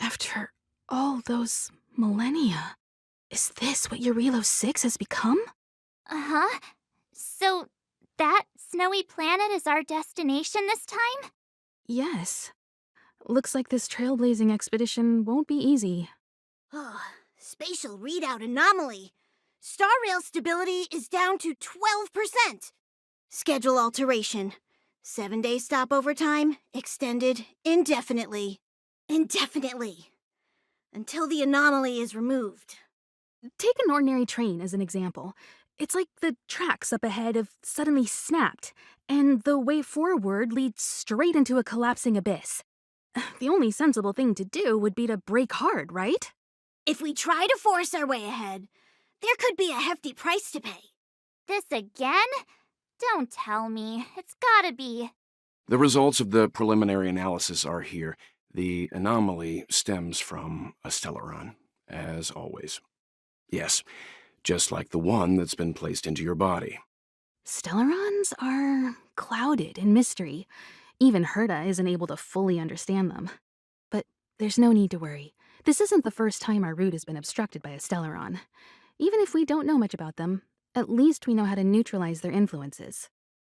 After all those millennia, is this what Eurilo 6 has become? Uh-huh. So, that snowy planet is our destination this time? Yes. Looks like this trailblazing expedition won't be easy. Oh, spatial readout anomaly. Star rail stability is down to 12%. Schedule alteration. 7-day stopover time extended indefinitely. Indefinitely. Until the anomaly is removed. Take an ordinary train as an example. It's like the tracks up ahead have suddenly snapped, and the way forward leads straight into a collapsing abyss. The only sensible thing to do would be to brake hard, right? If we try to force our way ahead, there could be a hefty price to pay. This again? Don't tell me. It's gotta be. The results of the preliminary analysis are here. The anomaly stems from a stellaron, as always. Yes, just like the one that's been placed into your body. Stellarons are clouded in mystery. Even Herta isn't able to fully understand them. But there's no need to worry. This isn't the first time our route has been obstructed by a stellaron. Even if we don't know much about them, at least we know how to neutralize their influences.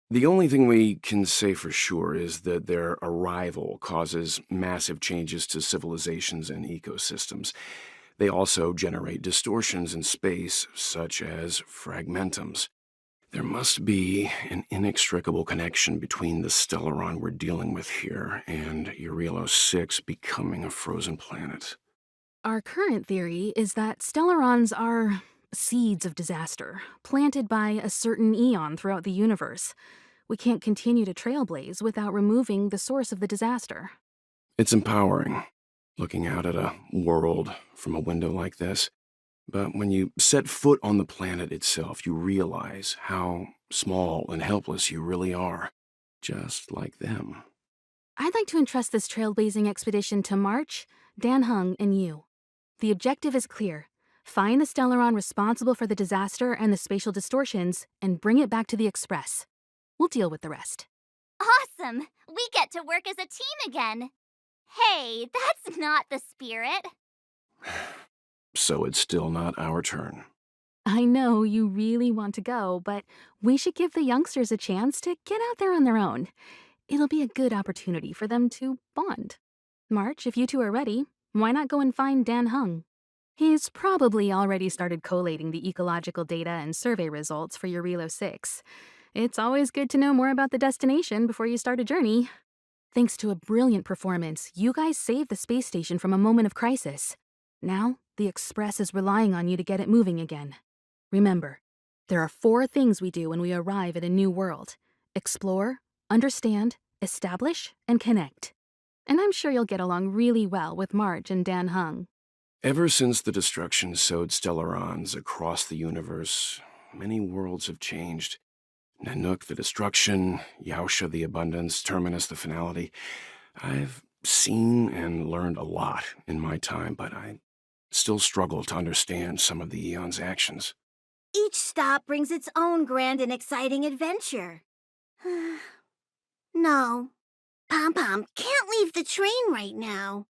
The only thing we can say for sure is that their arrival causes massive changes to civilizations and ecosystems. They also generate distortions in space, such as fragmentums. There must be an inextricable connection between the stellaron we're dealing with here and Eurilo 6 becoming a frozen planet. Our current theory is that stellarons are seeds of disaster, planted by a certain eon throughout the universe. We can't continue to trailblaze without removing the source of the disaster. It's empowering, looking out at a world from a window like this. But when you set foot on the planet itself, you realize how small and helpless you really are, just like them. I'd like to entrust this trailblazing expedition to March, Dan Hung, and you. The objective is clear. Find the stellaron responsible for the disaster and the spatial distortions, and bring it back to the Express. We'll deal with the rest. Awesome! We get to work as a team again. Hey, that's not the spirit. So it's still not our turn. I know you really want to go, but we should give the youngsters a chance to get out there on their own. It'll be a good opportunity for them to bond. March, if you two are ready, why not go and find Dan Hung? He's probably already started collating the ecological data and survey results for Eurilo 6. It's always good to know more about the destination before you start a journey. Thanks to a brilliant performance, you guys saved the space station from a moment of crisis. Now, the Express is relying on you to get it moving again. Remember, there are 4 things we do when we arrive at a new world: explore, understand, establish, and connect. And I'm sure you'll get along really well with March and Dan Hung. Ever since the destruction sowed stellarons across the universe, many worlds have changed. Nanook the destruction, Yaosha the abundance, Terminus the finality. I've seen and learned a lot in my time, but I still struggle to understand some of the Eon's actions. Each stop brings its own grand and exciting adventure. No. Pom-Pom can't leave the train right now.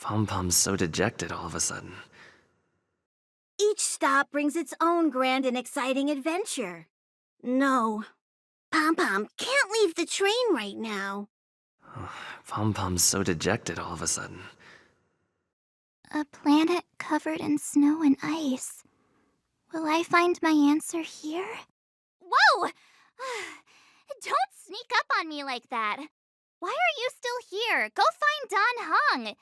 Pom-Pom's so dejected all of a sudden. Each stop brings its own grand and exciting adventure. No. Pom-Pom can't leave the train right now. Pom-Pom's so dejected all of a sudden. A planet covered in snow and ice. Will I find my answer here? Whoa! Don't sneak up on me like that. Why are you still here? Go find Dan Hung.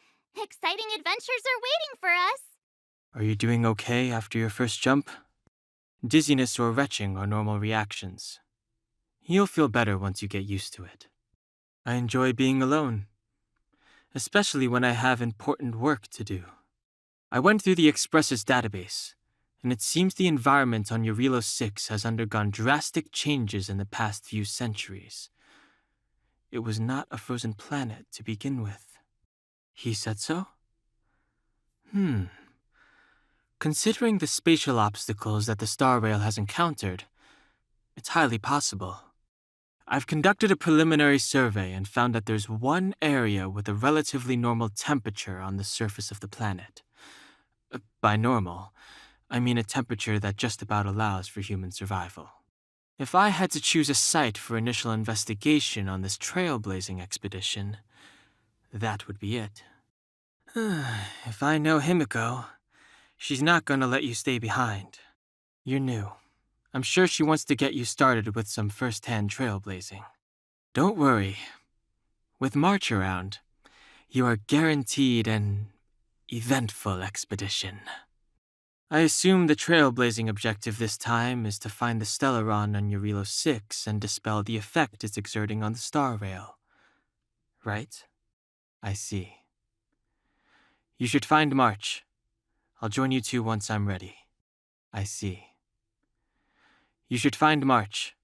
Exciting adventures are waiting for us. Are you doing okay after your first jump? Dizziness or retching are normal reactions. You'll feel better once you get used to it. I enjoy being alone, especially when I have important work to do. I went through the Express's database, and it seems the environment on Eurilo 6 has undergone drastic changes in the past few centuries. It was not a frozen planet to begin with. He said so? Considering the spatial obstacles that the Star Rail has encountered, it's highly possible. I've conducted a preliminary survey and found that there's one area with a relatively normal temperature on the surface of the planet. By normal, I mean a temperature that just about allows for human survival. If I had to choose a site for initial investigation on this trailblazing expedition, that would be it. If I know Himiko, she's not gonna let you stay behind. You're new. I'm sure she wants to get you started with some first-hand trailblazing. Don't worry. With March around, you are guaranteed an eventful expedition. I assume the trailblazing objective this time is to find the Stellaron on Eurilo 6 and dispel the effect it's exerting on the star rail. Right? I see. You should find March. I'll join you two once I'm ready. I see. You should find March.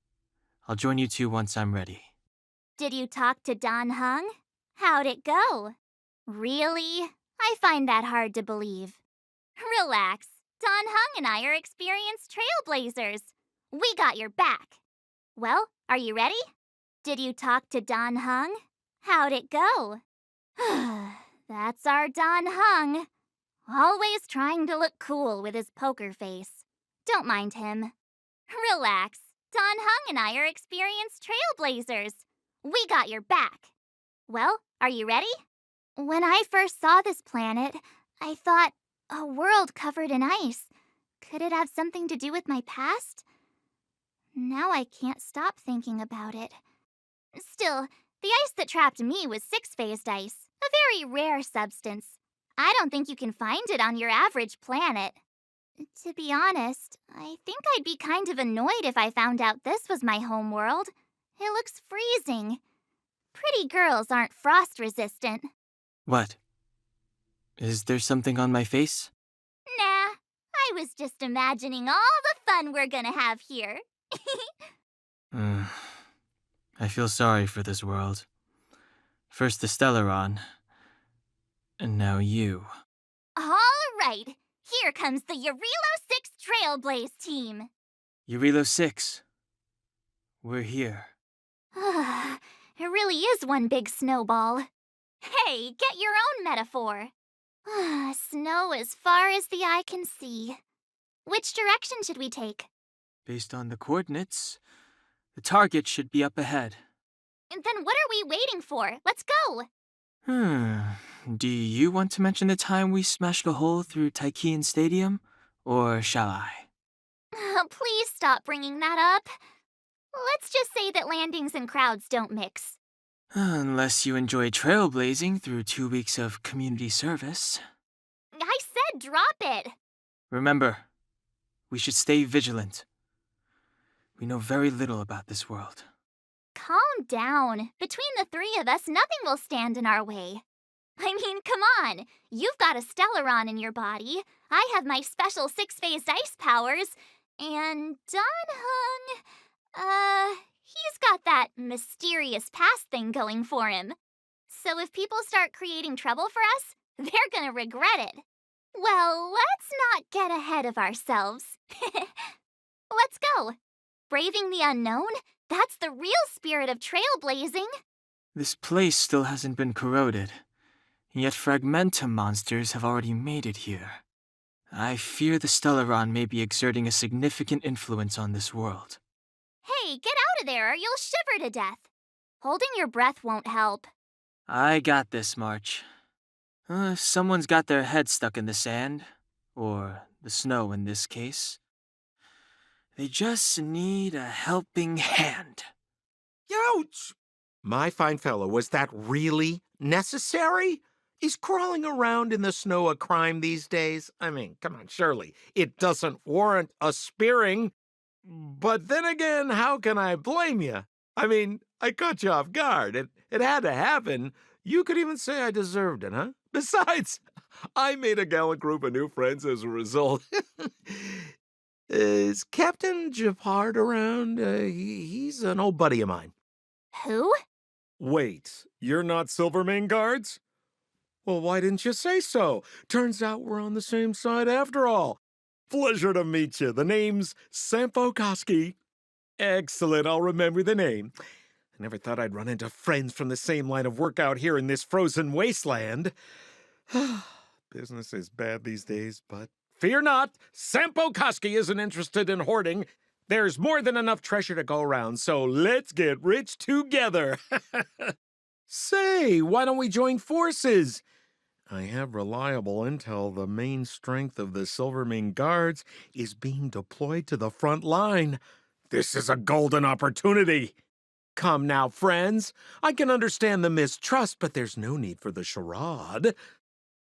I'll join you two once I'm ready. Did you talk to Don Hung? How'd it go? Really? I find that hard to believe. Relax. Don Hung and I are experienced trailblazers. We got your back. Well, are you ready? Did you talk to Don Hung? How'd it go? That's our Don Hung. Always trying to look cool with his poker face. Don't mind him. Relax. Don Hung and I are experienced trailblazers. We got your back. Well, are you ready? When I first saw this planet, I thought, a world covered in ice. Could it have something to do with my past? Now I can't stop thinking about it. Still, the ice that trapped me was six-phased ice, a very rare substance. I don't think you can find it on your average planet. To be honest, I think I'd be kind of annoyed if I found out this was my home world. It looks freezing. Pretty girls aren't frost-resistant. What? Is there something on my face? Nah, I was just imagining all the fun we're gonna have here. I feel sorry for this world. First the Stellaron, and now you. All right, here comes the Eurilo 6 Trailblaze team. Eurilo 6. We're here. It really is one big snowball. Hey, get your own metaphor. Snow as far as the eye can see. Which direction should we take? Based on the coordinates, the target should be up ahead. Then what are we waiting for? Let's go! Do you want to mention the time we smashed a hole through Taikian Stadium, or shall I? Please stop bringing that up. Let's just say that landings and crowds don't mix. Unless you enjoy trailblazing through 2 weeks of community service. I said drop it! Remember, we should stay vigilant. We know very little about this world. Calm down. Between the three of us, nothing will stand in our way. I mean, come on. You've got a Stellaron in your body. I have my special six-phased ice powers. And Don Hung, he's got that mysterious past thing going for him. So if people start creating trouble for us, they're gonna regret it. Well, let's not get ahead of ourselves. Let's go. Braving the unknown? That's the real spirit of trailblazing. This place still hasn't been corroded, yet Fragmentum monsters have already made it here. I fear the Stellaron may be exerting a significant influence on this world. Hey, get out of there or you'll shiver to death. Holding your breath won't help. I got this, March. If someone's got their head stuck in the sand, or the snow in this case, they just need a helping hand. Ouch! My fine fellow, was that really necessary? Is crawling around in the snow a crime these days? I mean, come on, surely it doesn't warrant a spearing. But then again, how can I blame you? I mean, I caught you off guard. It had to happen. You could even say I deserved it, huh? Besides, I made a gallant group of new friends as a result. Is Captain Japard around? He's an old buddy of mine. Who? Wait, you're not Silvermane Guards? Well, why didn't you say so? Turns out we're on the same side after all. Pleasure to meet you. The name's Sampo Koski. Excellent, I'll remember the name. I never thought I'd run into friends from the same line of work out here in this frozen wasteland. Business is bad these days, but fear not, Sampo Koski isn't interested in hoarding. There's more than enough treasure to go around, so let's get rich together. Say, why don't we join forces? I have reliable intel the main strength of the Silvermane Guards is being deployed to the front line. This is a golden opportunity. Come now, friends. I can understand the mistrust, but there's no need for the charade.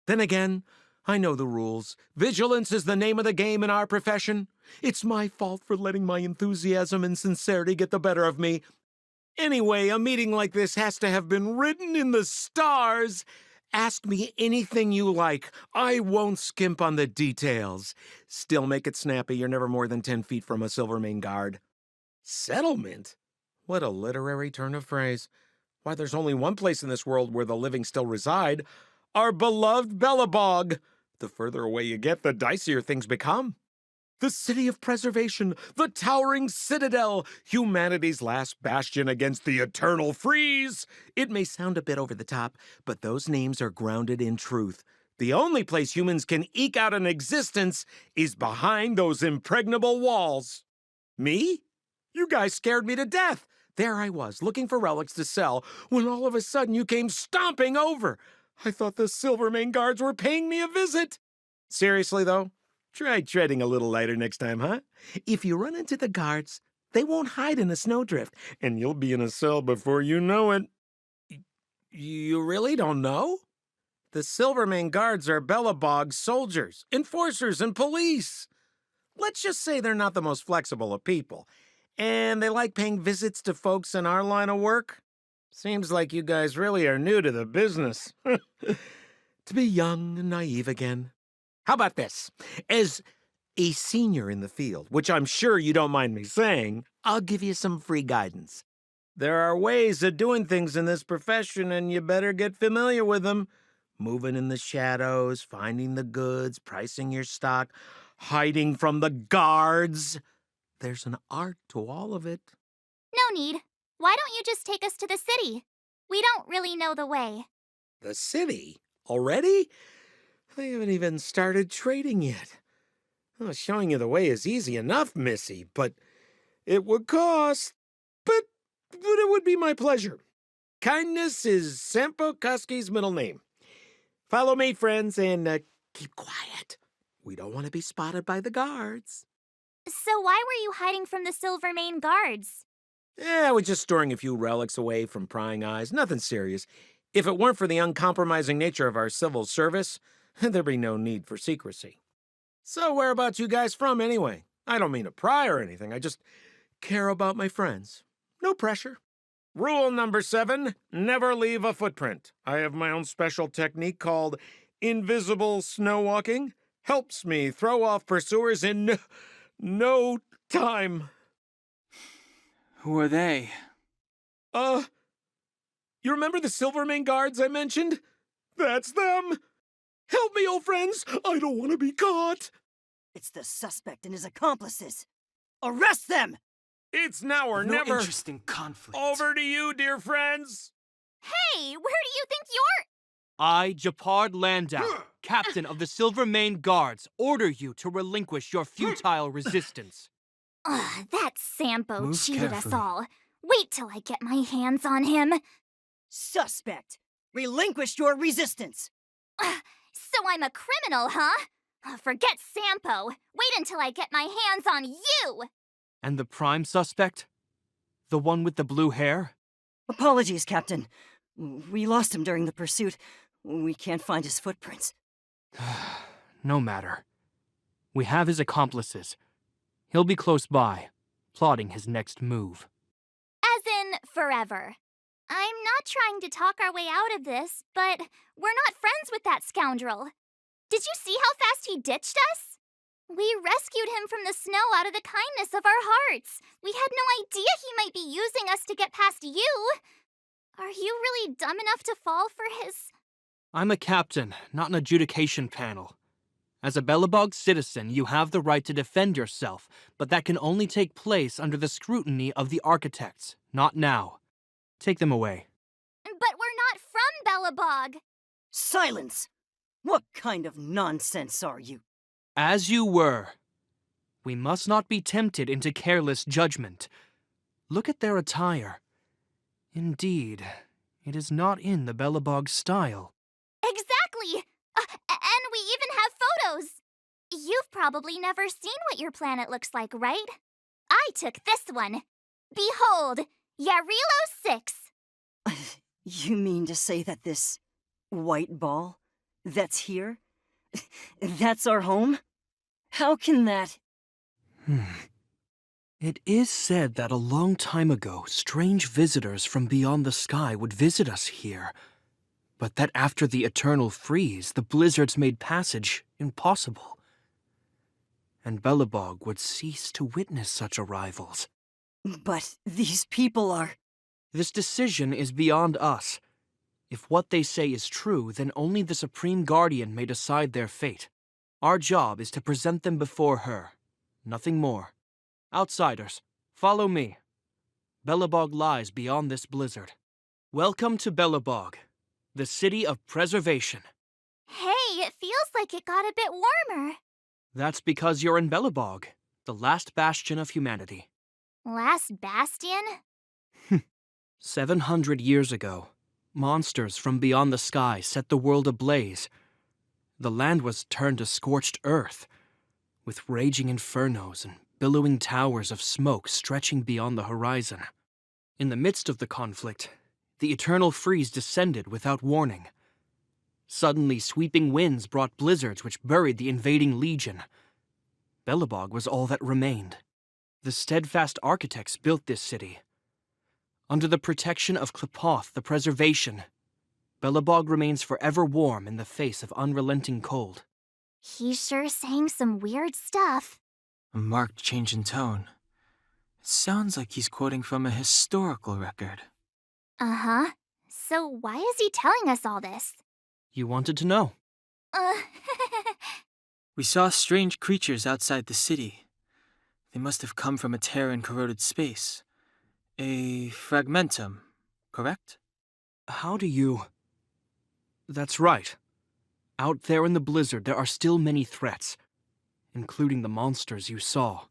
Then again, I know the rules. Vigilance is the name of the game in our profession. It's my fault for letting my enthusiasm and sincerity get the better of me. Anyway, a meeting like this has to have been written in the stars. Ask me anything you like. I won't skimp on the details. Still make it snappy. You're never more than 10 feet from a Silvermane Guard. Settlement? What a literary turn of phrase. Why, there's only one place in this world where the living still reside. Our beloved Belobog. The further away you get, the dicier things become. The city of preservation, the towering citadel, humanity's last bastion against the eternal freeze. It may sound a bit over the top, but those names are grounded in truth. The only place humans can eke out an existence is behind those impregnable walls. Me? You guys scared me to death. There I was, looking for relics to sell, when all of a sudden you came stomping over. I thought the Silvermane Guards were paying me a visit. Seriously, though, try treading a little lighter next time, huh? If you run into the guards, they won't hide in a snowdrift, and you'll be in a cell before you know it. You really don't know? The Silvermane Guards are Belobog's soldiers, enforcers, and police. Let's just say they're not the most flexible of people, and they like paying visits to folks in our line of work. Seems like you guys really are new to the business. To be young and naive again. How about this? As a senior in the field, which I'm sure you don't mind me saying, I'll give you some free guidance. There are ways of doing things in this profession, and you better get familiar with them. Moving in the shadows, finding the goods, pricing your stock, hiding from the guards. There's an art to all of it. No need. Why don't you just take us to the city? We don't really know the way. The city? Already? They haven't even started trading yet. Oh, showing you the way is easy enough, Missy, but it would cost. But it would be my pleasure. Kindness is Sampo Koski's middle name. Follow me, friends, and keep quiet. We don't want to be spotted by the guards. So why were you hiding from the Silvermane Guards? I was just storing a few relics away from prying eyes. Nothing serious. If it weren't for the uncompromising nature of our civil service, there'd be no need for secrecy. So whereabouts you guys from, anyway? I don't mean to pry or anything. I just care about my friends. No pressure. Rule number 7, never leave a footprint. I have my own special technique called invisible snow walking. Helps me throw off pursuers in no time. Who are they? You remember the Silvermane Guards I mentioned? That's them! Help me, old friends! I don't want to be caught! It's the suspect and his accomplices. Arrest them! It's now or No never. interesting conflict. Over to you, dear friends! Hey, where do you think you're... I, Japard Landau, captain of the Silvermane Guards, order you to relinquish your futile resistance. Ugh, that Sampo Move cheated carefully. us all. Wait till I get my hands on him. Suspect! Relinquish your resistance! So I'm a criminal, huh? Forget Sampo. Wait until I get my hands on you! And the prime suspect? The one with the blue hair? Apologies, Captain. We lost him during the pursuit. We can't find his footprints. No matter. We have his accomplices. He'll be close by, plotting his next move. As in, forever. I'm not trying to talk our way out of this, but we're not friends with that scoundrel. Did you see how fast he ditched us? We rescued him from the snow out of the kindness of our hearts. We had no idea he might be using us to get past you. Are you really dumb enough to fall for his... I'm a captain, not an adjudication panel. As a Belobog citizen, you have the right to defend yourself, but that can only take place under the scrutiny of the architects, not now. Take them away. But we're not from Belobog. Silence! What kind of nonsense are you? As you were. We must not be tempted into careless judgment. Look at their attire. Indeed, it is not in the Belobog style. Exactly! And we even have photos. You've probably never seen what your planet looks like, right? I took this one. Behold, Yarilo 6. You mean to say that this white ball that's here, that's our home? How can that... It is said that a long time ago, strange visitors from beyond the sky would visit us here, but that after the eternal freeze, the blizzards made passage impossible, and Belobog would cease to witness such arrivals. But these people are... This decision is beyond us. If what they say is true, then only the Supreme Guardian may decide their fate. Our job is to present them before her. Nothing more. Outsiders, follow me. Belobog lies beyond this blizzard. Welcome to Belobog, the city of preservation. Hey, it feels like it got a bit warmer. That's because you're in Belobog, the last bastion of humanity. Last bastion? 700 years ago, monsters from beyond the sky set the world ablaze. The land was turned to scorched earth, with raging infernos and billowing towers of smoke stretching beyond the horizon. In the midst of the conflict, the eternal freeze descended without warning. Suddenly, sweeping winds brought blizzards which buried the invading legion. Belobog was all that remained. The steadfast architects built this city. Under the protection of Klepoth, the preservation, Belobog remains forever warm in the face of unrelenting cold. He's sure saying some weird stuff. A marked change in tone. It sounds like he's quoting from a historical record. Uh-huh. So why is he telling us all this? You wanted to know. Uh... We saw strange creatures outside the city. They must have come from a tear in corroded space. A fragmentum, correct? How do you... That's right. Out there in the blizzard, there are still many threats, including the monsters you saw.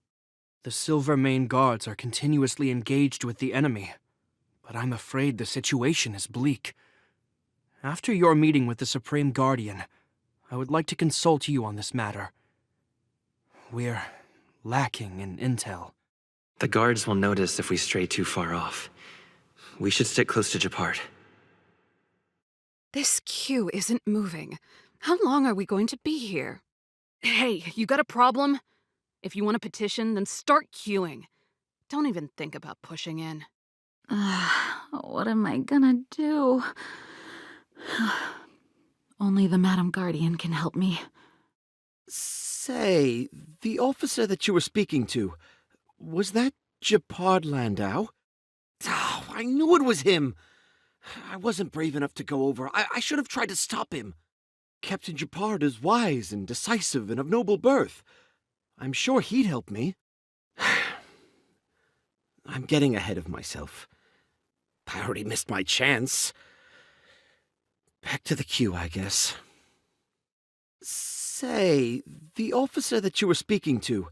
The Silvermane Guards are continuously engaged with the enemy, but I'm afraid the situation is bleak. After your meeting with the Supreme Guardian, I would like to consult you on this matter. We're lacking in intel. The guards will notice if we stray too far off. We should stick close to Japart. This queue isn't moving. How long are we going to be here? Hey, you got a problem? If you want a petition, then start queuing. Don't even think about pushing in. What am I gonna do? Only the Madam Guardian can help me. Say, the officer that you were speaking to, was that Japard Landau? Oh, I knew it was him. I wasn't brave enough to go over. I should have tried to stop him. Captain Japard is wise and decisive and of noble birth. I'm sure he'd help me. I'm getting ahead of myself. I already missed my chance. Back to the queue, I guess. Say, the officer that you were speaking to,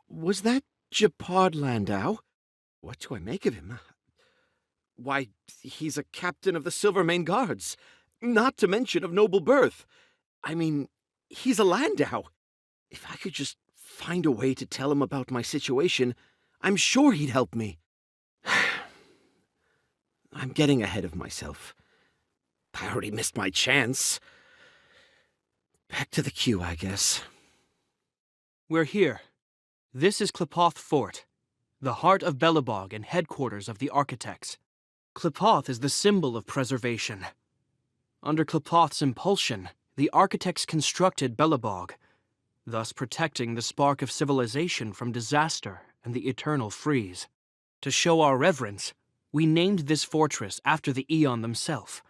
was that Japard Landau? What do I make of him? Why, he's a captain of the Silvermane Guards, not to mention of noble birth. I mean, he's a Landau. If I could just find a way to tell him about my situation, I'm sure he'd help me. I'm getting ahead of myself. I already missed my chance. Back to the queue, I guess. We're here. This is Klepoth Fort, the heart of Belobog and headquarters of the architects. Klepoth is the symbol of preservation. Under Klepoth's impulsion, the architects constructed Belobog, thus protecting the spark of civilization from disaster and the eternal freeze. To show our reverence, we named this fortress after the Aeon themselves.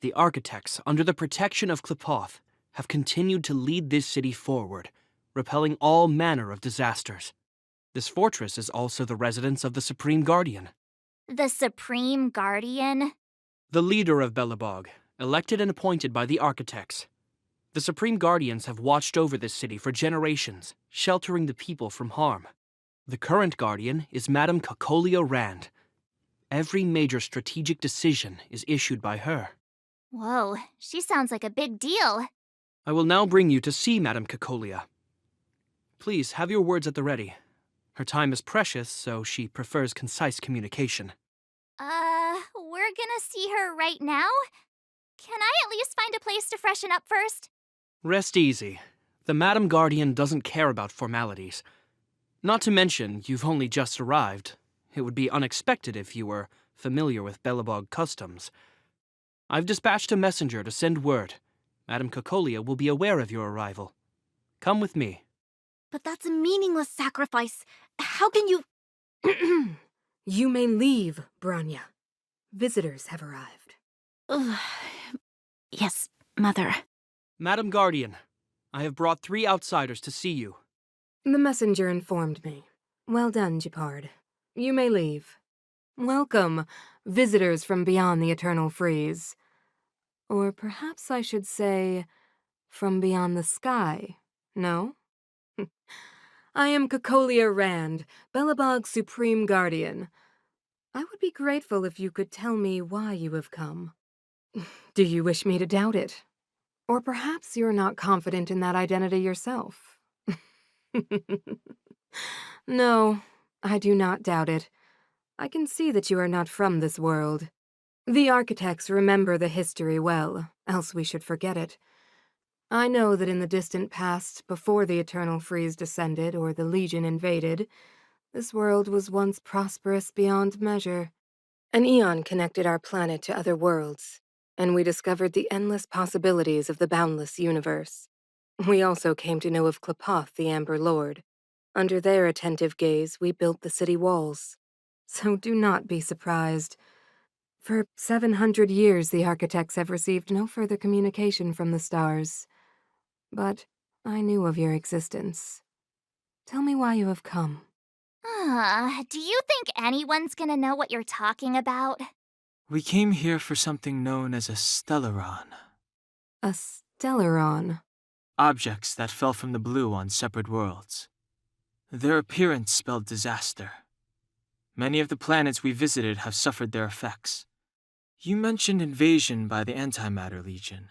The architects, under the protection of Klepoth, have continued to lead this city forward, repelling all manner of disasters. This fortress is also the residence of the Supreme Guardian. The Supreme Guardian? The leader of Belobog, elected and appointed by the architects. The Supreme Guardians have watched over this city for generations, sheltering the people from harm. The current Guardian is Madame Cocolia Rand. Every major strategic decision is issued by her. Whoa, she sounds like a big deal. I will now bring you to see Madame Cocolia. Please have your words at the ready. Her time is precious, so she prefers concise communication. We're gonna see her right now? Can I at least find a place to freshen up first? Rest easy. The Madame Guardian doesn't care about formalities. Not to mention, you've only just arrived. It would be unexpected if you were familiar with Belobog customs. I've dispatched a messenger to send word. Madame Cocolia will be aware of your arrival. Come with me. But that's a meaningless sacrifice. How can you... You may leave, Branya. Visitors have arrived. Ugh. Yes, Mother. Madame Guardian, I have brought 3 outsiders to see you. The messenger informed me. Well done, Gepard. You may leave. Welcome, visitors from beyond the Eternal Freeze. Or perhaps I should say, from beyond the sky, no? I am Cocolia Rand, Belobog's Supreme Guardian. I would be grateful if you could tell me why you have come. Do you wish me to doubt it? Or perhaps you're not confident in that identity yourself. No, I do not doubt it. I can see that you are not from this world. The architects remember the history well, else we should forget it. I know that in the distant past, before the Eternal Freeze descended or the Legion invaded, this world was once prosperous beyond measure. An eon connected our planet to other worlds, and we discovered the endless possibilities of the boundless universe. We also came to know of Klapoth, the Amber Lord. Under their attentive gaze, we built the city walls. So do not be surprised. For 700 years, the architects have received no further communication from the stars. But I knew of your existence. Tell me why you have come. Do you think anyone's gonna know what you're talking about? We came here for something known as a stellaron. A stellaron. Objects that fell from the blue on separate worlds. Their appearance spelled disaster. Many of the planets we visited have suffered their effects. You mentioned invasion by the Antimatter Legion.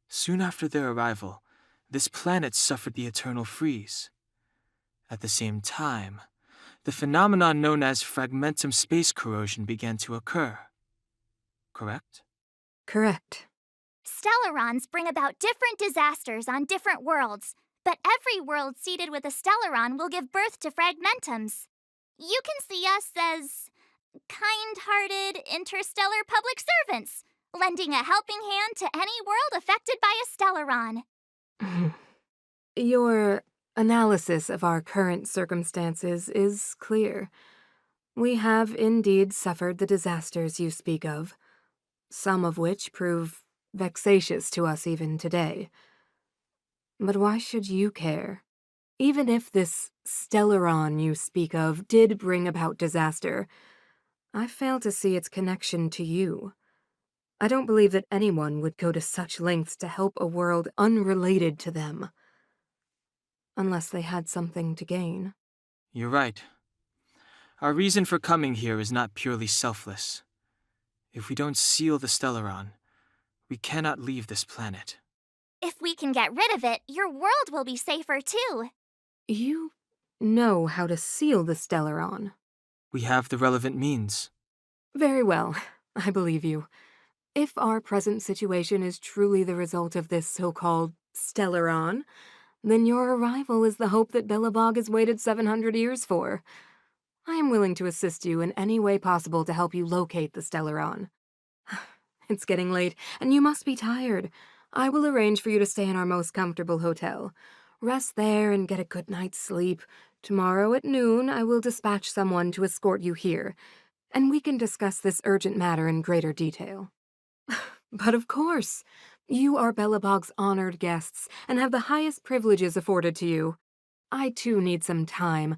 Soon after their arrival, this planet suffered the Eternal Freeze. At the same time, the phenomenon known as fragmentum space corrosion began to occur. Correct? Correct. Stellarons bring about different disasters on different worlds, but every world seeded with a stellaron will give birth to fragmentums. You can see us as kind-hearted interstellar public servants, lending a helping hand to any world affected by a stellaron. Your analysis of our current circumstances is clear. We have indeed suffered the disasters you speak of, some of which prove vexatious to us even today. But why should you care? Even if this stellaron you speak of did bring about disaster, I fail to see its connection to you. I don't believe that anyone would go to such lengths to help a world unrelated to them. Unless they had something to gain. You're right. Our reason for coming here is not purely selfless. If we don't seal the stellaron, we cannot leave this planet. If we can get rid of it, your world will be safer too. You know how to seal the stellaron. We have the relevant means. Very well, I believe you. If our present situation is truly the result of this so-called stellaron, then your arrival is the hope that Belobog has waited 700 years for. I am willing to assist you in any way possible to help you locate the stellaron. It's getting late, and you must be tired. I will arrange for you to stay in our most comfortable hotel. Rest there and get a good night's sleep. Tomorrow at noon, I will dispatch someone to escort you here, and we can discuss this urgent matter in greater detail. But of course, you are Belobog's honored guests and have the highest privileges afforded to you. I too need some time.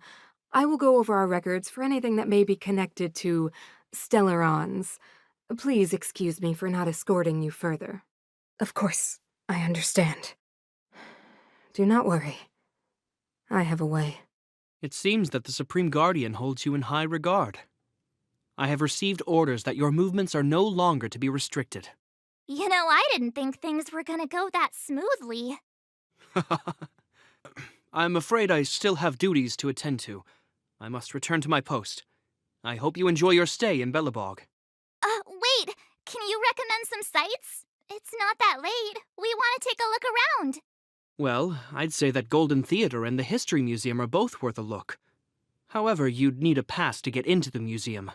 I will go over our records for anything that may be connected to Stellarons. Please excuse me for not escorting you further. Of course, I understand. Do not worry. I have a way. It seems that the Supreme Guardian holds you in high regard. I have received orders that your movements are no longer to be restricted. You know, I didn't think things were gonna go that smoothly. I'm afraid I still have duties to attend to. I must return to my post. I hope you enjoy your stay in Belobog. Wait, can you recommend some sites? It's not that late. We want to take a look around. Well, I'd say that Golden Theater and the History Museum are both worth a look. However, you'd need a pass to get into the museum.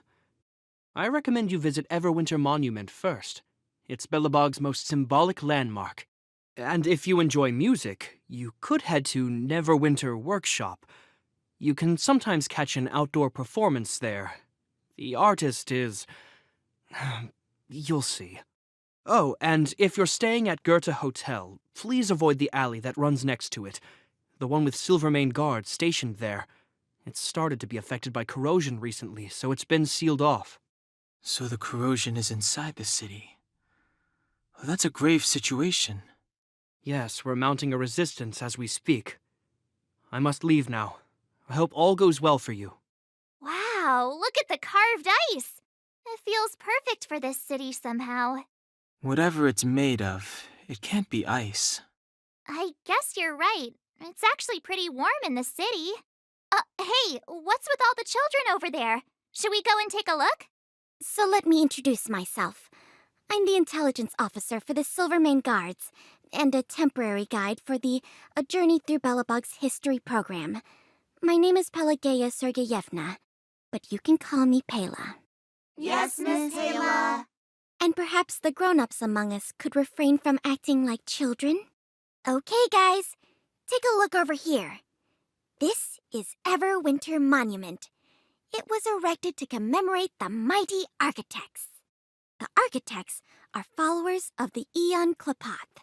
I recommend you visit Everwinter Monument first. It's Belobog's most symbolic landmark. And if you enjoy music, you could head to Neverwinter Workshop. You can sometimes catch an outdoor performance there. The artist is... you'll see. Oh, and if you're staying at Goethe Hotel, please avoid the alley that runs next to it. The one with Silvermane guards stationed there. It's started to be affected by corrosion recently, so it's been sealed off. So the corrosion is inside the city. Well, that's a grave situation. Yes, we're mounting a resistance as we speak. I must leave now. I hope all goes well for you. Wow, look at the carved ice. It feels perfect for this city somehow. Whatever it's made of, it can't be ice. I guess you're right. It's actually pretty warm in the city. Hey, what's with all the children over there? Should we go and take a look? So let me introduce myself. I'm the intelligence officer for the Silvermane Guards, and a temporary guide for the A Journey Through Belobog's History program. My name is Pelageya Sergeyevna, but you can call me Pela. Yes, Miss Pela. And perhaps the grown-ups among us could refrain from acting like children? Okay, guys, take a look over here. This is Everwinter Monument. It was erected to commemorate the mighty architects. The architects are followers of the Aeon Klapoth.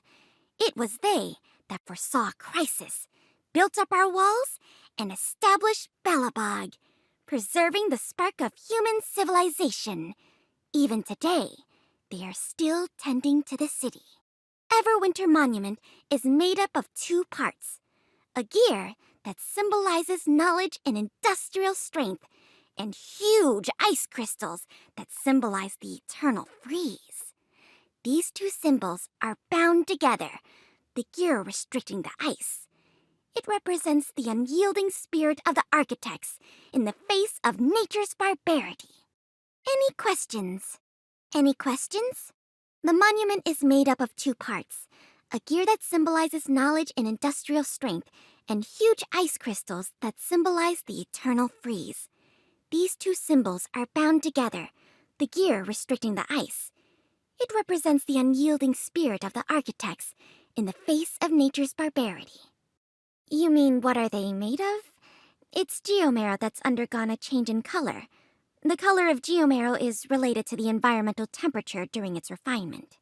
It was they that foresaw crisis, built up our walls, and established Belobog, preserving the spark of human civilization. Even today, they are still tending to the city. Everwinter Monument is made up of two parts. A gear that symbolizes knowledge and industrial strength, and huge ice crystals that symbolize the eternal freeze. These two symbols are bound together, the gear restricting the ice. It represents the unyielding spirit of the architects in the face of nature's barbarity. Any questions? Any questions? The monument is made up of two parts. A gear that symbolizes knowledge and industrial strength, and huge ice crystals that symbolize the eternal freeze. These two symbols are bound together, the gear restricting the ice. It represents the unyielding spirit of the architects in the face of nature's barbarity. You mean, what are they made of? It's geomarrow that's undergone a change in color. The color of geomarrow is related to the environmental temperature during its refinement.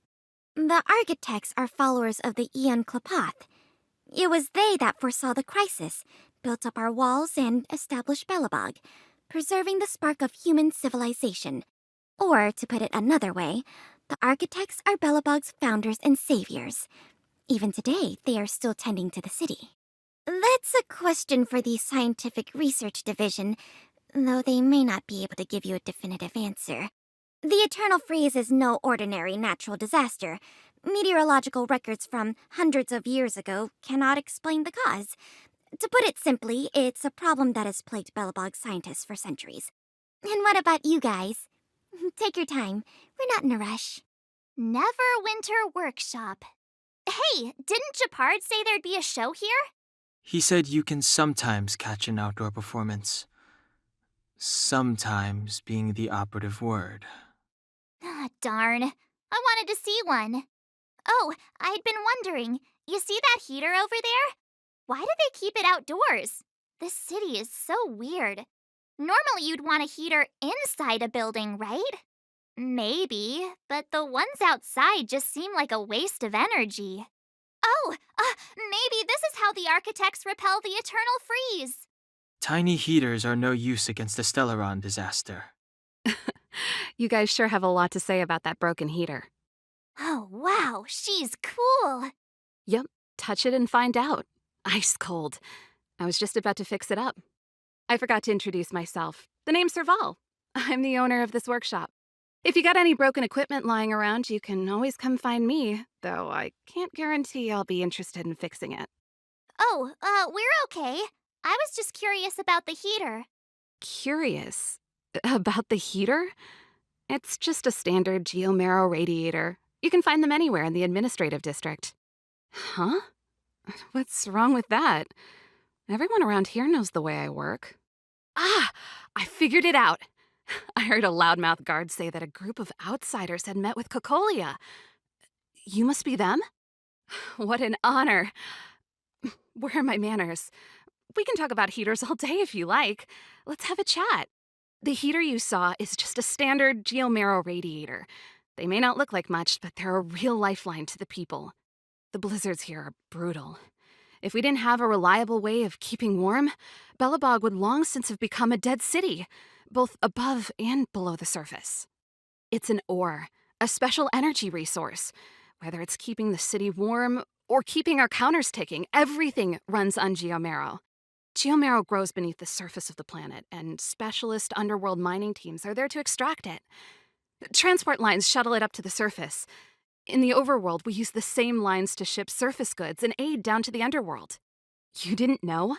The architects are followers of the Aeon Klapoth. It was they that foresaw the crisis, built up our walls, and established Belobog, preserving the spark of human civilization. Or, to put it another way, the architects are Belobog's founders and saviors. Even today, they are still tending to the city. That's a question for the Scientific Research Division, though they may not be able to give you a definitive answer. The Eternal Freeze is no ordinary natural disaster. Meteorological records from hundreds of years ago cannot explain the cause. To put it simply, it's a problem that has plagued Belobog scientists for centuries. And what about you guys? Take your time. We're not in a rush. Neverwinter Workshop. Hey, didn't Japard say there'd be a show here? He said you can sometimes catch an outdoor performance. Sometimes being the operative word. Ah, darn. I wanted to see one. Oh, I'd been wondering, you see that heater over there? Why do they keep it outdoors? This city is so weird. Normally you'd want a heater inside a building, right? Maybe, but the ones outside just seem like a waste of energy. Oh, maybe this is how the architects repel the eternal freeze. Tiny heaters are no use against the Stellaron disaster. You guys sure have a lot to say about that broken heater. Oh, wow, she's cool. Yep, touch it and find out. Ice cold. I was just about to fix it up. I forgot to introduce myself. The name's Serval. I'm the owner of this workshop. If you got any broken equipment lying around, you can always come find me, though I can't guarantee I'll be interested in fixing it. Oh, we're okay. I was just curious about the heater. Curious? About the heater? It's just a standard geomarrow radiator. You can find them anywhere in the administrative district. Huh? What's wrong with that? Everyone around here knows the way I work. Ah! I figured it out! I heard a loudmouth guard say that a group of outsiders had met with Cocolia. You must be them? What an honor. Where are my manners? We can talk about heaters all day if you like. Let's have a chat. The heater you saw is just a standard geomarrow radiator. They may not look like much, but they're a real lifeline to the people. The blizzards here are brutal. If we didn't have a reliable way of keeping warm, Belobog would long since have become a dead city, both above and below the surface. It's an ore, a special energy resource. Whether it's keeping the city warm or keeping our counters ticking, everything runs on geomarrow. Geomarrow grows beneath the surface of the planet, and specialist underworld mining teams are there to extract it. Transport lines shuttle it up to the surface. In the overworld, we use the same lines to ship surface goods and aid down to the underworld. You didn't know?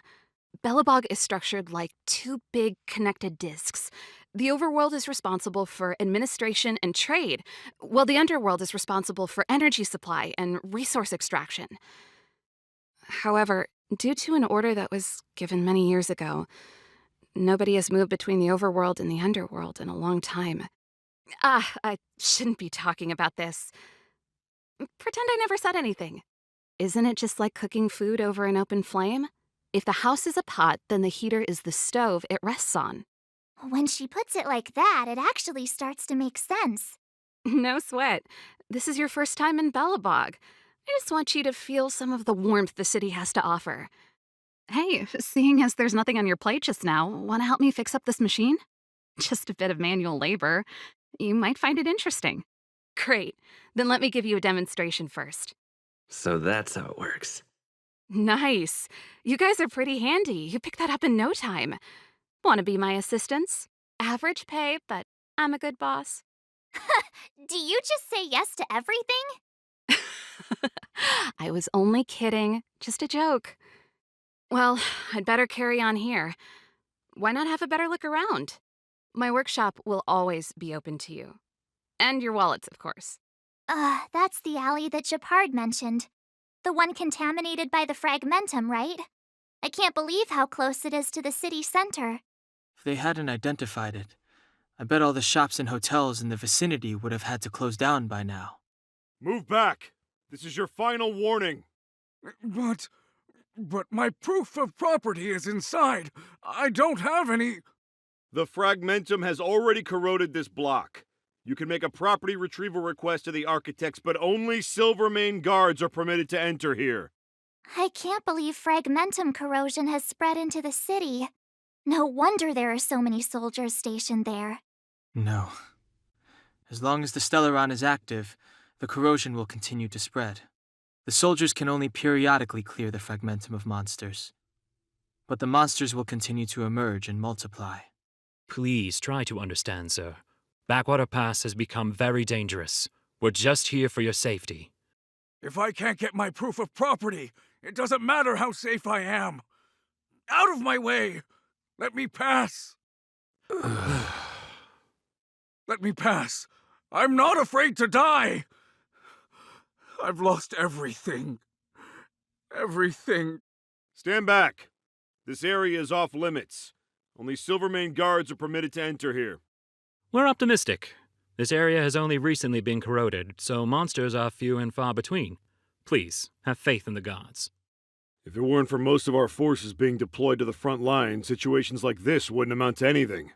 Belobog is structured like two big connected disks. The overworld is responsible for administration and trade, while the underworld is responsible for energy supply and resource extraction. However, due to an order that was given many years ago, nobody has moved between the overworld and the underworld in a long time. I shouldn't be talking about this. Pretend I never said anything. Isn't it just like cooking food over an open flame? If the house is a pot, then the heater is the stove it rests on. When she puts it like that, it actually starts to make sense. No sweat. This is your first time in Belobog. I just want you to feel some of the warmth the city has to offer. Hey, seeing as there's nothing on your plate just now, want to help me fix up this machine? Just a bit of manual labor. You might find it interesting. Great. Then let me give you a demonstration first. So that's how it works. Nice. You guys are pretty handy. You picked that up in no time. Want to be my assistants? Average pay, but I'm a good boss. Do you just say yes to everything? I was only kidding. Just a joke. Well, I'd better carry on here. Why not have a better look around? My workshop will always be open to you. And your wallets, of course. That's the alley that Japard mentioned. The one contaminated by the fragmentum, right? I can't believe how close it is to the city center. If they hadn't identified it, I bet all the shops and hotels in the vicinity would have had to close down by now. Move back! This is your final warning. But my proof of property is inside. I don't have any... The fragmentum has already corroded this block. You can make a property retrieval request to the architects, but only Silvermane guards are permitted to enter here. I can't believe fragmentum corrosion has spread into the city. No wonder there are so many soldiers stationed there. No. As long as the Stellaron is active, the corrosion will continue to spread. The soldiers can only periodically clear the fragmentum of monsters. But the monsters will continue to emerge and multiply. Please try to understand, sir. Backwater Pass has become very dangerous. We're just here for your safety. If I can't get my proof of property, it doesn't matter how safe I am. Out of my way! Let me pass! Let me pass. I'm not afraid to die! I've lost everything. Everything. Stand back. This area is off limits. Only Silvermane guards are permitted to enter here. We're optimistic. This area has only recently been corroded, so monsters are few and far between. Please, have faith in the gods. If it weren't for most of our forces being deployed to the front line, situations like this wouldn't amount to anything.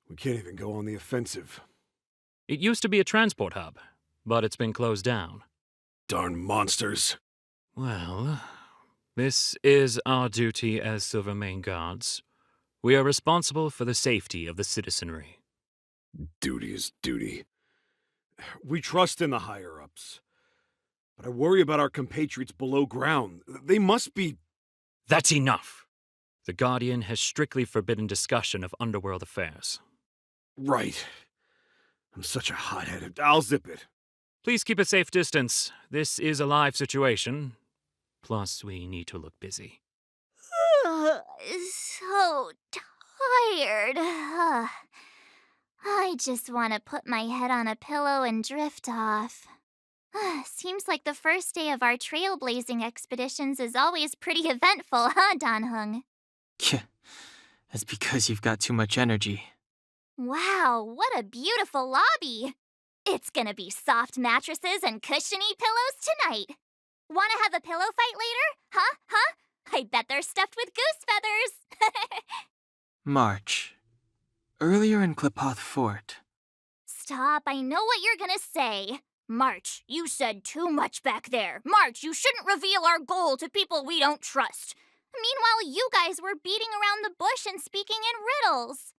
We can't even go on the offensive. It used to be a transport hub, but it's been closed down. Darn monsters. Well, this is our duty as Silvermane guards. We are responsible for the safety of the citizenry. Duty is duty. We trust in the higher-ups. But I worry about our compatriots below ground. They must be... That's enough! The Guardian has strictly forbidden discussion of underworld affairs. Right. I'm such a hothead. I'll zip it. Please keep a safe distance. This is a live situation. Plus, we need to look busy. So tired. I just want to put my head on a pillow and drift off. Seems like the first day of our trailblazing expeditions is always pretty eventful, huh, Danhung? That's because you've got too much energy. Wow, what a beautiful lobby! It's gonna be soft mattresses and cushiony pillows tonight. Wanna have a pillow fight later? Huh? I bet they're stuffed with goose feathers! March. Earlier in Klipoth Fort. Stop, I know what you're gonna say. March, you said too much back there. March, you shouldn't reveal our goal to people we don't trust. Meanwhile, you guys were beating around the bush and speaking in riddles.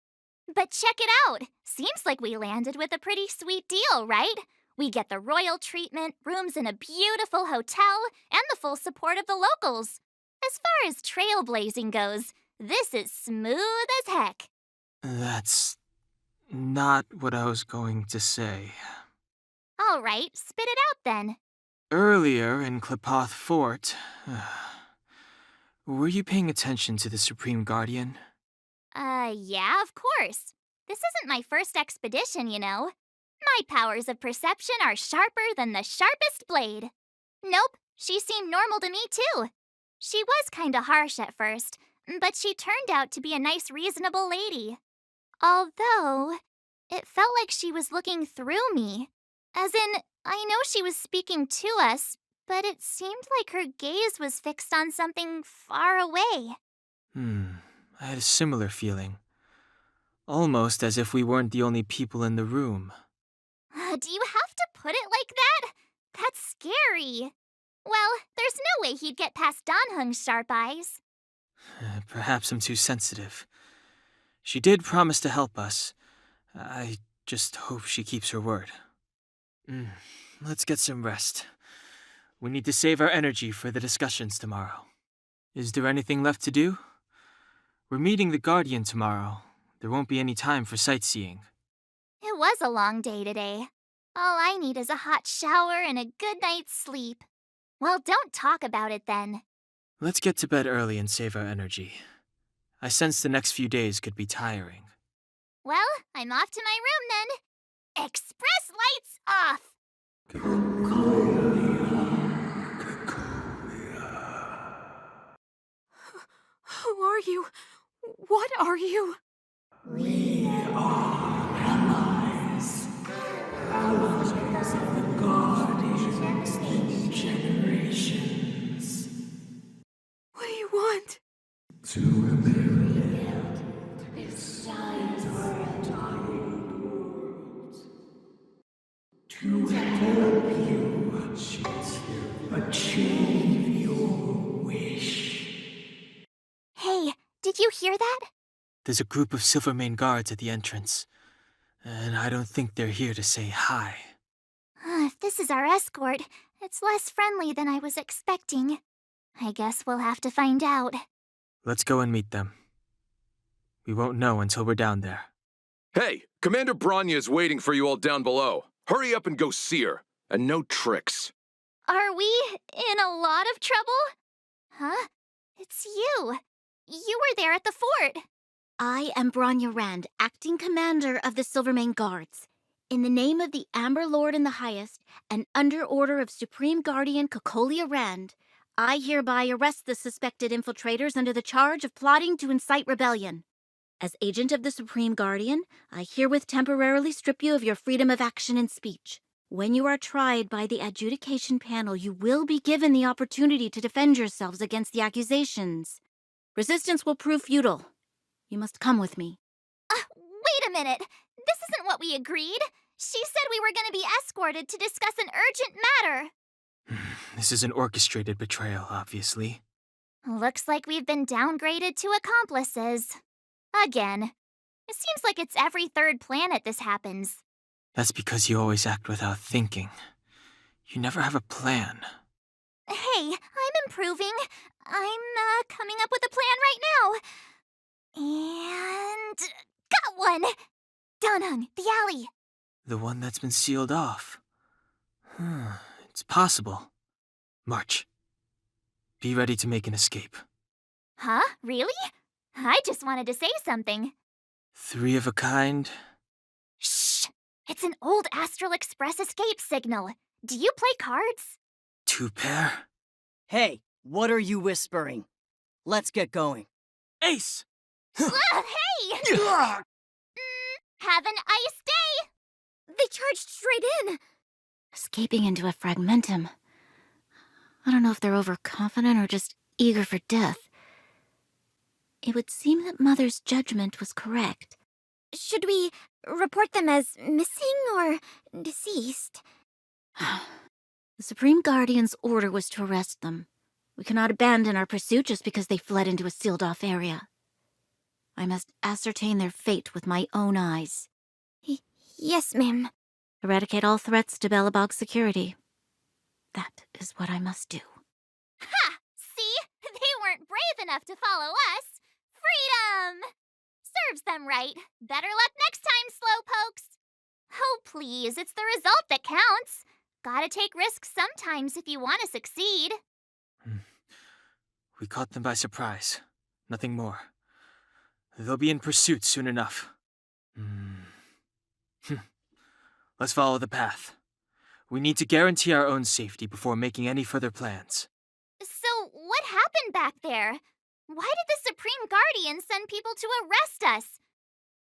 But check it out. Seems like we landed with a pretty sweet deal, right? We get the royal treatment, rooms in a beautiful hotel, and the full support of the locals. As far as trailblazing goes, this is smooth as heck. That's not what I was going to say. All right, spit it out then. Earlier in Klipoth Fort, were you paying attention to the Supreme Guardian? Yeah, of course. This isn't my first expedition, you know. My powers of perception are sharper than the sharpest blade. Nope, she seemed normal to me too. She was kinda harsh at first, but she turned out to be a nice, reasonable lady. Although, it felt like she was looking through me. As in, I know she was speaking to us, but it seemed like her gaze was fixed on something far away. I had a similar feeling. Almost as if we weren't the only people in the room. Do you have to put it like that? That's scary. Well, there's no way he'd get past Danhung's sharp eyes. Perhaps I'm too sensitive. She did promise to help us. I just hope she keeps her word. Let's get some rest. We need to save our energy for the discussions tomorrow. Is there anything left to do? We're meeting the Guardian tomorrow. There won't be any time for sightseeing. It was a long day today. All I need is a hot shower and a good night's sleep. Well, don't talk about it then. Let's get to bed early and save our energy. I sense the next few days could be tiring. Well, I'm off to my room then. Express lights off! Who are you? What are you? We are allies. Allies of the Guardians in generations. What do you want? To rebuild its giant world. To help you achieve your wish. Hey, did you hear that? There's a group of Silvermane guards at the entrance, and I don't think they're here to say hi. If this is our escort, it's less friendly than I was expecting. I guess we'll have to find out. Let's go and meet them. We won't know until we're down there. Hey, Commander Bronya is waiting for you all down below. Hurry up and go see her. And no tricks. Are we in a lot of trouble? Huh? It's you. You were there at the fort. I am Bronya Rand, acting commander of the Silvermane Guards. In the name of the Amber Lord in the Highest, and under order of Supreme Guardian Kokolia Rand, I hereby arrest the suspected infiltrators under the charge of plotting to incite rebellion. As agent of the Supreme Guardian, I herewith temporarily strip you of your freedom of action and speech. When you are tried by the adjudication panel, you will be given the opportunity to defend yourselves against the accusations. Resistance will prove futile. You must come with me. Wait a minute. This isn't what we agreed. She said we were going to be escorted to discuss an urgent matter. This is an orchestrated betrayal, obviously. Looks like we've been downgraded to accomplices. Again. It seems like it's every third planet this happens. That's because you always act without thinking. You never have a plan. Hey, I'm improving. I'm coming up with a plan right now. And got one! Donhung, the alley. The one that's been sealed off. It's possible. March. Be ready to make an escape. Huh? Really? I just wanted to say something. 3 of a kind. Shh! It's an old Astral Express escape signal. Do you play cards? 2 pair. Hey, what are you whispering? Let's get going. Ace! Hey! Have an ice day! They charged straight in. Escaping into a fragmentum. I don't know if they're overconfident or just eager for death. It would seem that Mother's judgment was correct. Should we report them as missing or deceased? The Supreme Guardian's order was to arrest them. We cannot abandon our pursuit just because they fled into a sealed-off area. I must ascertain their fate with my own eyes. Yes, ma'am. Eradicate all threats to Belobog's security. That is what I must do. Ha! See? They weren't brave enough to follow us. Freedom! Serves them right. Better luck next time, slowpokes. Oh, please, it's the result that counts. Gotta take risks sometimes if you want to succeed. We caught them by surprise. Nothing more. They'll be in pursuit soon enough. Let's follow the path. We need to guarantee our own safety before making any further plans. So, what happened back there? Why did the Supreme Guardian send people to arrest us?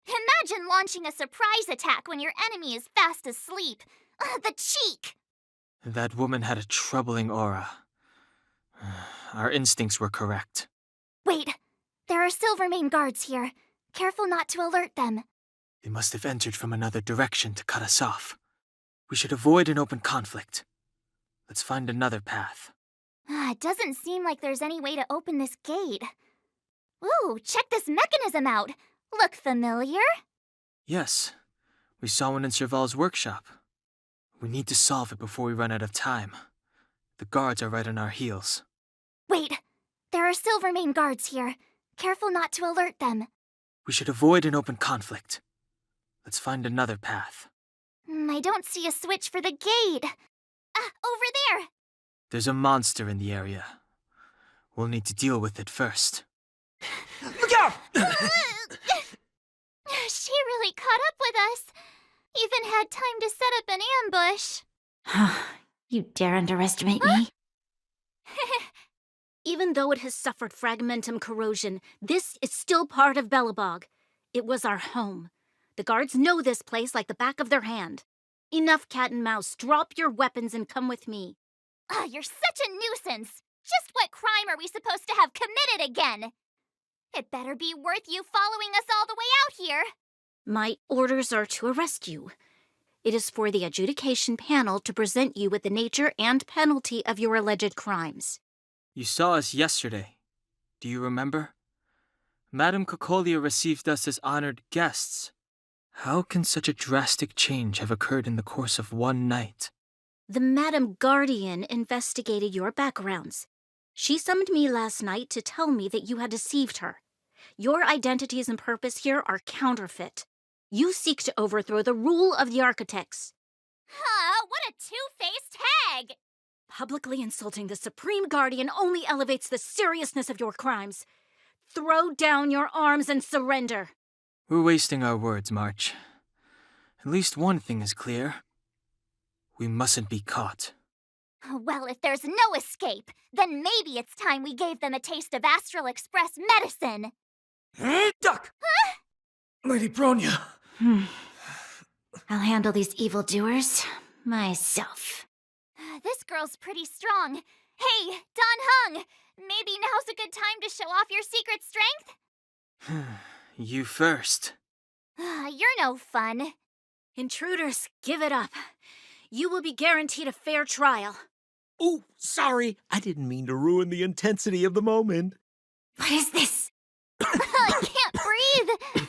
Imagine launching a surprise attack when your enemy is fast asleep. The cheek! That woman had a troubling aura. Our instincts were correct. Wait, there are Silvermane guards here. Careful not to alert them. They must have entered from another direction to cut us off. We should avoid an open conflict. Let's find another path. It doesn't seem like there's any way to open this gate. Ooh, check this mechanism out. Look familiar? Yes, we saw one in Serval's workshop. We need to solve it before we run out of time. The guards are right on our heels. Wait, there are Silvermane guards here. Careful not to alert them. We should avoid an open conflict. Let's find another path. I don't see a switch for the gate. Over there! There's a monster in the area. We'll need to deal with it first. Look out! She really caught up with us. Even had time to set up an ambush. You dare underestimate me? Even though it has suffered fragmentum corrosion, this is still part of Belobog. It was our home. The guards know this place like the back of their hand. Enough cat and mouse. Drop your weapons and come with me. You're such a nuisance. Just what crime are we supposed to have committed again? It better be worth you following us all the way out here. My orders are to arrest you. It is for the adjudication panel to present you with the nature and penalty of your alleged crimes. You saw us yesterday. Do you remember? Madame Cocolia received us as honored guests. How can such a drastic change have occurred in the course of one night? The Madame Guardian investigated your backgrounds. She summoned me last night to tell me that you had deceived her. Your identities and purpose here are counterfeit. You seek to overthrow the rule of the architects. What a two-faced hag! Publicly insulting the Supreme Guardian only elevates the seriousness of your crimes. Throw down your arms and surrender. We're wasting our words, March. At least one thing is clear. We mustn't be caught. Well, if there's no escape, then maybe it's time we gave them a taste of Astral Express medicine. Duck! Lady Bronya. I'll handle these evildoers myself. This girl's pretty strong. Hey, Don Hung, maybe now's a good time to show off your secret strength? You first. You're no fun. Intruders, give it up. You will be guaranteed a fair trial. Oh, sorry. I didn't mean to ruin the intensity of the moment. What is this? I can't breathe. breathe!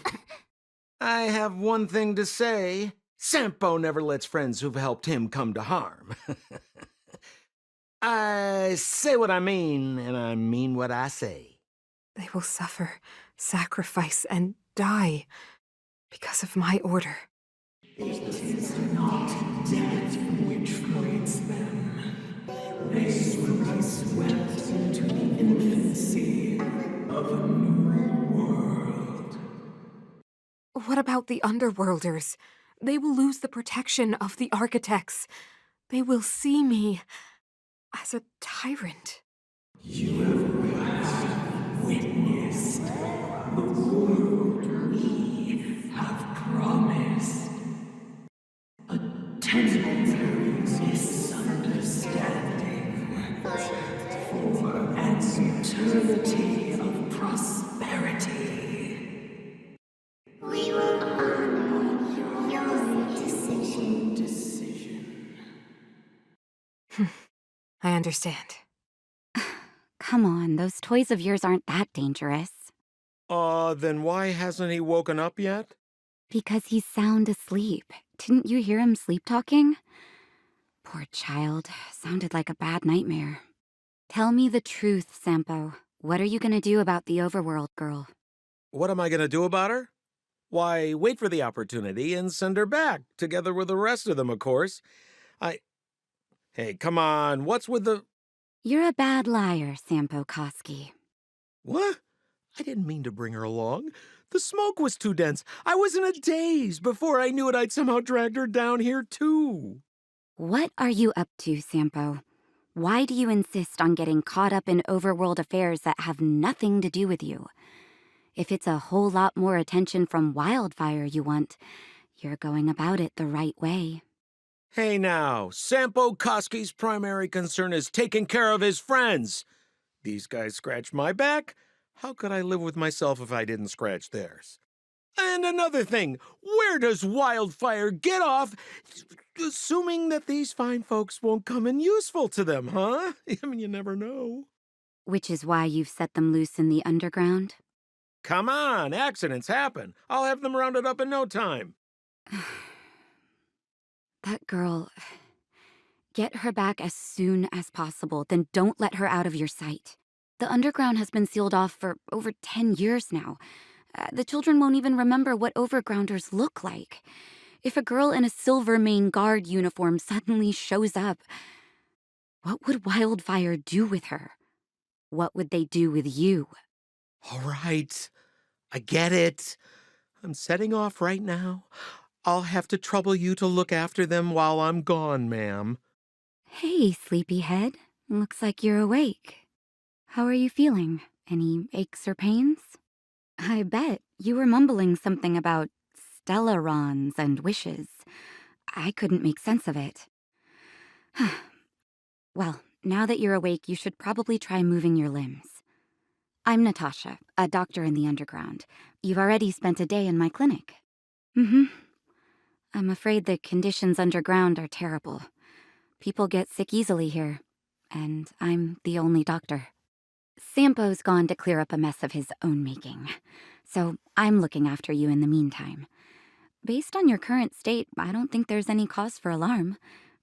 I have one thing to say. Sampo never lets friends who've helped him come to harm. I say what I mean, and I mean what I say. They will suffer, sacrifice, and die because of my order. It is not death which creates them. They will be swept into the infancy of a new world. What about the underworlders? They will lose the protection of the architects. They will see me as a tyrant. You have witnessed the world we have promised. A temporary misunderstanding for an eternity of prosperity. We will honor your decision. I understand. Come on, those toys of yours aren't that dangerous. Then why hasn't he woken up yet? Because he's sound asleep. Didn't you hear him sleep talking? Poor child. Sounded like a bad nightmare. Tell me the truth, Sampo. What are you gonna do about the overworld girl? What am I gonna do about her? Why, wait for the opportunity and send her back, together with the rest of them, of course. Hey, come on, what's with the... You're a bad liar, Sampo Koski. What? I didn't mean to bring her along. The smoke was too dense. I was in a daze. Before I knew it, I'd somehow dragged her down here, too. What are you up to, Sampo? Why do you insist on getting caught up in overworld affairs that have nothing to do with you? If it's a whole lot more attention from Wildfire you want, you're going about it the right way. Hey now, Sampo Koski's primary concern is taking care of his friends. These guys scratched my back. How could I live with myself if I didn't scratch theirs? And another thing, where does Wildfire get off assuming that these fine folks won't come in useful to them, huh? I mean, you never know. Which is why you've set them loose in the underground? Come on, accidents happen. I'll have them rounded up in no time. That girl... Get her back as soon as possible, then don't let her out of your sight. The underground has been sealed off for over 10 years now. The children won't even remember what overgrounders look like. If a girl in a Silvermane Guard uniform suddenly shows up, what would Wildfire do with her? What would they do with you? All right, I get it. I'm setting off right now. I'll have to trouble you to look after them while I'm gone, ma'am. Hey, sleepyhead. Looks like you're awake. How are you feeling? Any aches or pains? I bet you were mumbling something about stellarons and wishes. I couldn't make sense of it. Well, now that you're awake, you should probably try moving your limbs. I'm Natasha, a doctor in the underground. You've already spent a day in my clinic. I'm afraid the conditions underground are terrible. People get sick easily here, and I'm the only doctor. Sampo's gone to clear up a mess of his own making, so I'm looking after you in the meantime. Based on your current state, I don't think there's any cause for alarm.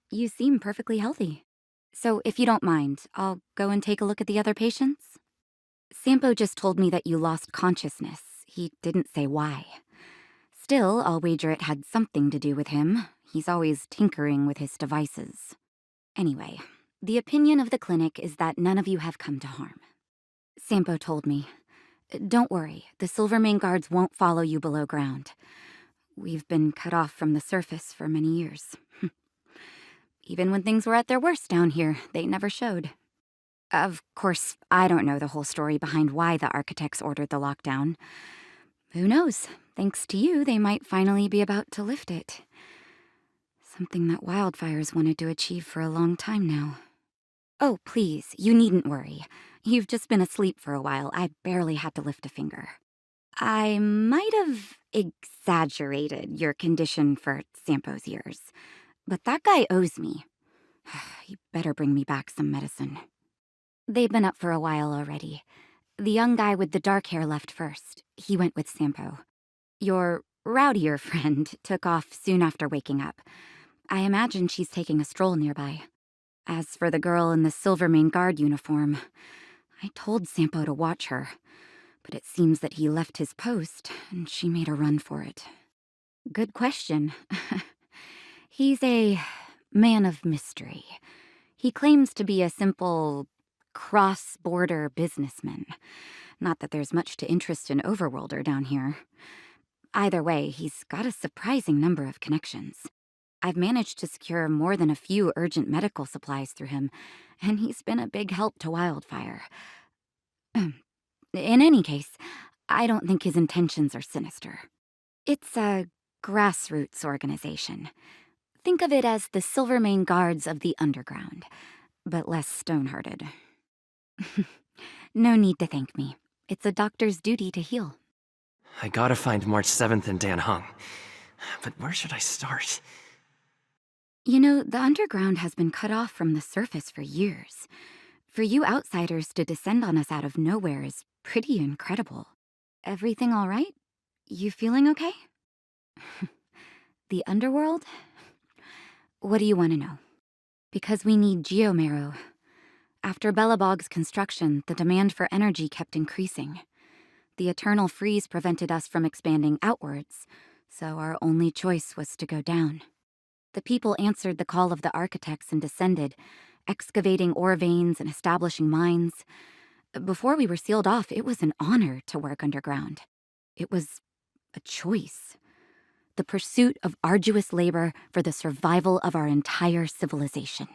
You seem perfectly healthy. So if you don't mind, I'll go and take a look at the other patients. Sampo just told me that you lost consciousness. He didn't say why. Still, I'll wager it had something to do with him. He's always tinkering with his devices. Anyway, the opinion of the clinic is that none of you have come to harm. Sampo told me. Don't worry, the Silvermane Guards won't follow you below ground. We've been cut off from the surface for many years. Even when things were at their worst down here, they never showed. Of course, I don't know the whole story behind why the architects ordered the lockdown. Who knows? Thanks to you, they might finally be about to lift it. Something that Wildfire's wanted to achieve for a long time now. Oh, please, you needn't worry. You've just been asleep for a while. I barely had to lift a finger. I might have exaggerated your condition for Sampo's years, but that guy owes me. He better bring me back some medicine. They've been up for a while already. The young guy with the dark hair left first. He went with Sampo. Your rowdier friend took off soon after waking up. I imagine she's taking a stroll nearby. As for the girl in the Silvermane Guard uniform, I told Sampo to watch her, but it seems that he left his post and she made a run for it. Good question. He's a man of mystery. He claims to be a simple cross-border businessman. Not that there's much to interest an overworlder down here. Either way, he's got a surprising number of connections. I've managed to secure more than a few urgent medical supplies through him, and he's been a big help to Wildfire. In any case, I don't think his intentions are sinister. It's a grassroots organization. Think of it as the Silvermane Guards of the Underground, but less stone-hearted. No need to thank me. It's a doctor's duty to heal. I gotta find March 7th and Dan Hung. But where should I start? You know, the Underground has been cut off from the surface for years. For you outsiders to descend on us out of nowhere is pretty incredible. Everything all right? You feeling okay? The Underworld? What do you want to know? Because we need geomarrow. After Belobog's construction, the demand for energy kept increasing. The eternal freeze prevented us from expanding outwards, so our only choice was to go down. The people answered the call of the architects and descended, excavating ore veins and establishing mines. Before we were sealed off, it was an honor to work underground. It was a choice. The pursuit of arduous labor for the survival of our entire civilization.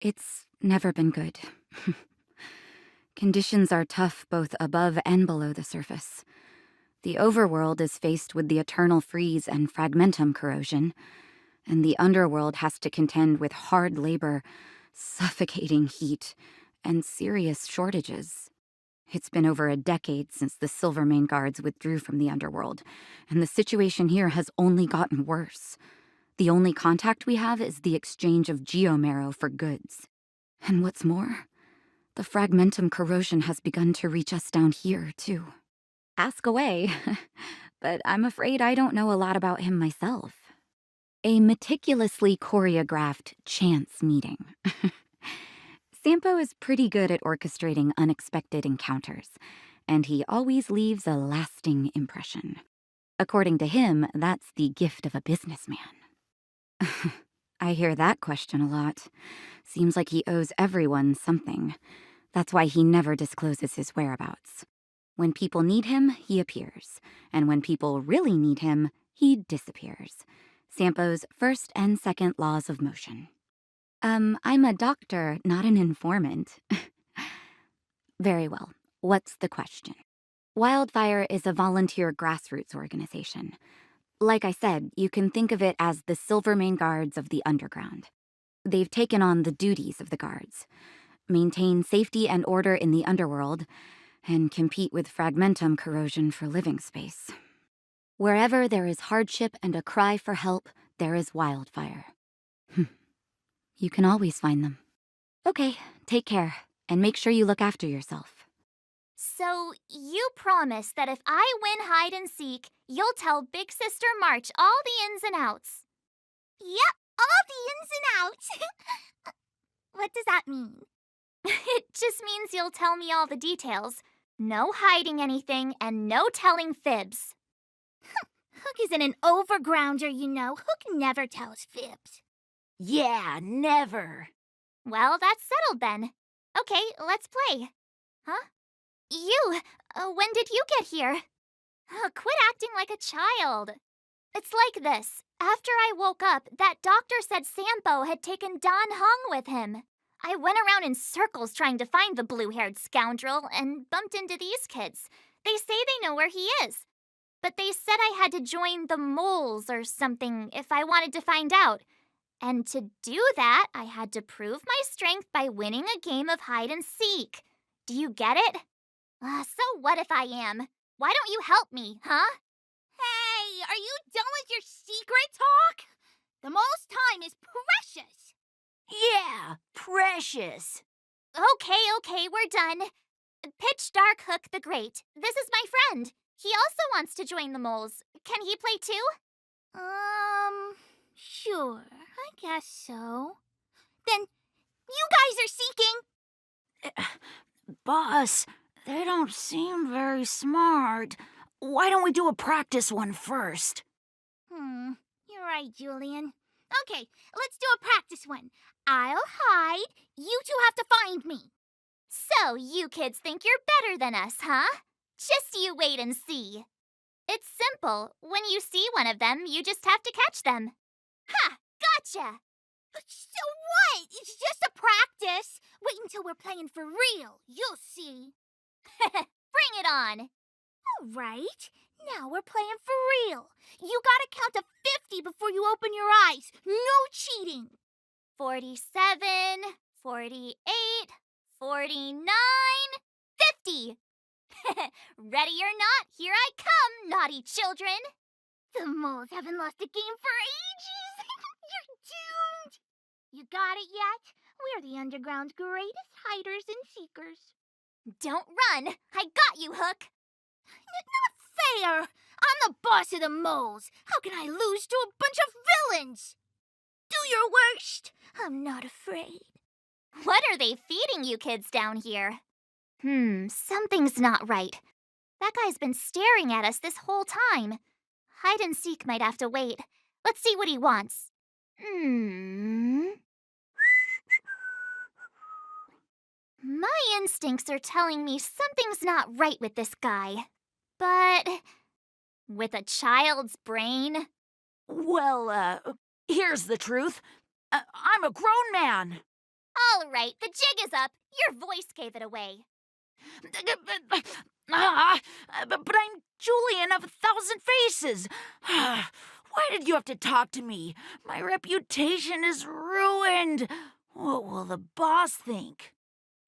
It's never been good. Conditions are tough both above and below the surface. The overworld is faced with the eternal freeze and fragmentum corrosion, and the underworld has to contend with hard labor, suffocating heat, and serious shortages. It's been over a decade since the Silvermane Guards withdrew from the underworld, and the situation here has only gotten worse. The only contact we have is the exchange of geomarrow for goods. And what's more, the fragmentum corrosion has begun to reach us down here, too. Ask away, but I'm afraid I don't know a lot about him myself. A meticulously choreographed chance meeting. Sampo is pretty good at orchestrating unexpected encounters, and he always leaves a lasting impression. According to him, that's the gift of a businessman. I hear that question a lot. Seems like he owes everyone something. That's why he never discloses his whereabouts. When people need him, he appears. And when people really need him, he disappears. Sampo's first and second laws of motion. I'm a doctor, not an informant. Very well. What's the question? Wildfire is a volunteer grassroots organization. Like I said, you can think of it as the Silvermane Guards of the Underground. They've taken on the duties of the guards. Maintain safety and order in the underworld, and compete with fragmentum corrosion for living space. Wherever there is hardship and a cry for help, there is wildfire. You can always find them. Okay, take care, and make sure you look after yourself. So, you promise that if I win hide and seek, you'll tell Big Sister March all the ins and outs. Yep, all the ins and outs. What does that mean? It just means you'll tell me all the details. No hiding anything, and no telling fibs. Hook isn't an overgrounder, you know. Hook never tells fibs. Yeah, never. Well, that's settled then. Okay, let's play. Huh? You, when did you get here? Quit acting like a child. It's like this. After I woke up, that doctor said Sampo had taken Don Hung with him. I went around in circles trying to find the blue-haired scoundrel and bumped into these kids. They say they know where he is. But they said I had to join the moles or something if I wanted to find out. And to do that, I had to prove my strength by winning a game of hide and seek. Do you get it? So what if I am? Why don't you help me, huh? Hey, are you done with your secret talk? The most time is precious. Yeah, precious. Okay, we're done. Pitch Pitch Dark Hook the Great. This is my friend. He also wants to join the moles. Can he play too? Sure. I guess so. Then, you guys are seeking... Boss, they don't seem very smart. Why don't we do a practice one first? You're right, Julian. Okay, let's do a practice one. I'll hide. You two have to find me. So, you kids think you're better than us, huh? Just you wait and see. It's simple. When you see one of them, you just have to catch them. Ha! Gotcha! So what? It's just a practice. Wait until we're playing for real. You'll see. Bring it on. All right. Now we're playing for real. You gotta count to 50 before you open your eyes. No cheating. 47, 48, 49, 50. Ready or not, here I come, naughty children. The moles haven't lost a game for ages. You're doomed. You got it yet? We're the underground's greatest hiders and seekers. Don't run. I got you, Hook. Not fair. I'm the boss of the moles. How can I lose to a bunch of villains? Do your worst. I'm not afraid. What are they feeding you kids down here? Something's not right. That guy's been staring at us this whole time. Hide and seek might have to wait. Let's see what he wants. My instincts are telling me something's not right with this guy. But with a child's brain? Well, here's the truth. I'm a grown man. All right, the jig is up. Your voice gave it away. But I'm Julian of 1,000 Faces. Why did you have to talk to me? My reputation is ruined. What will the boss think?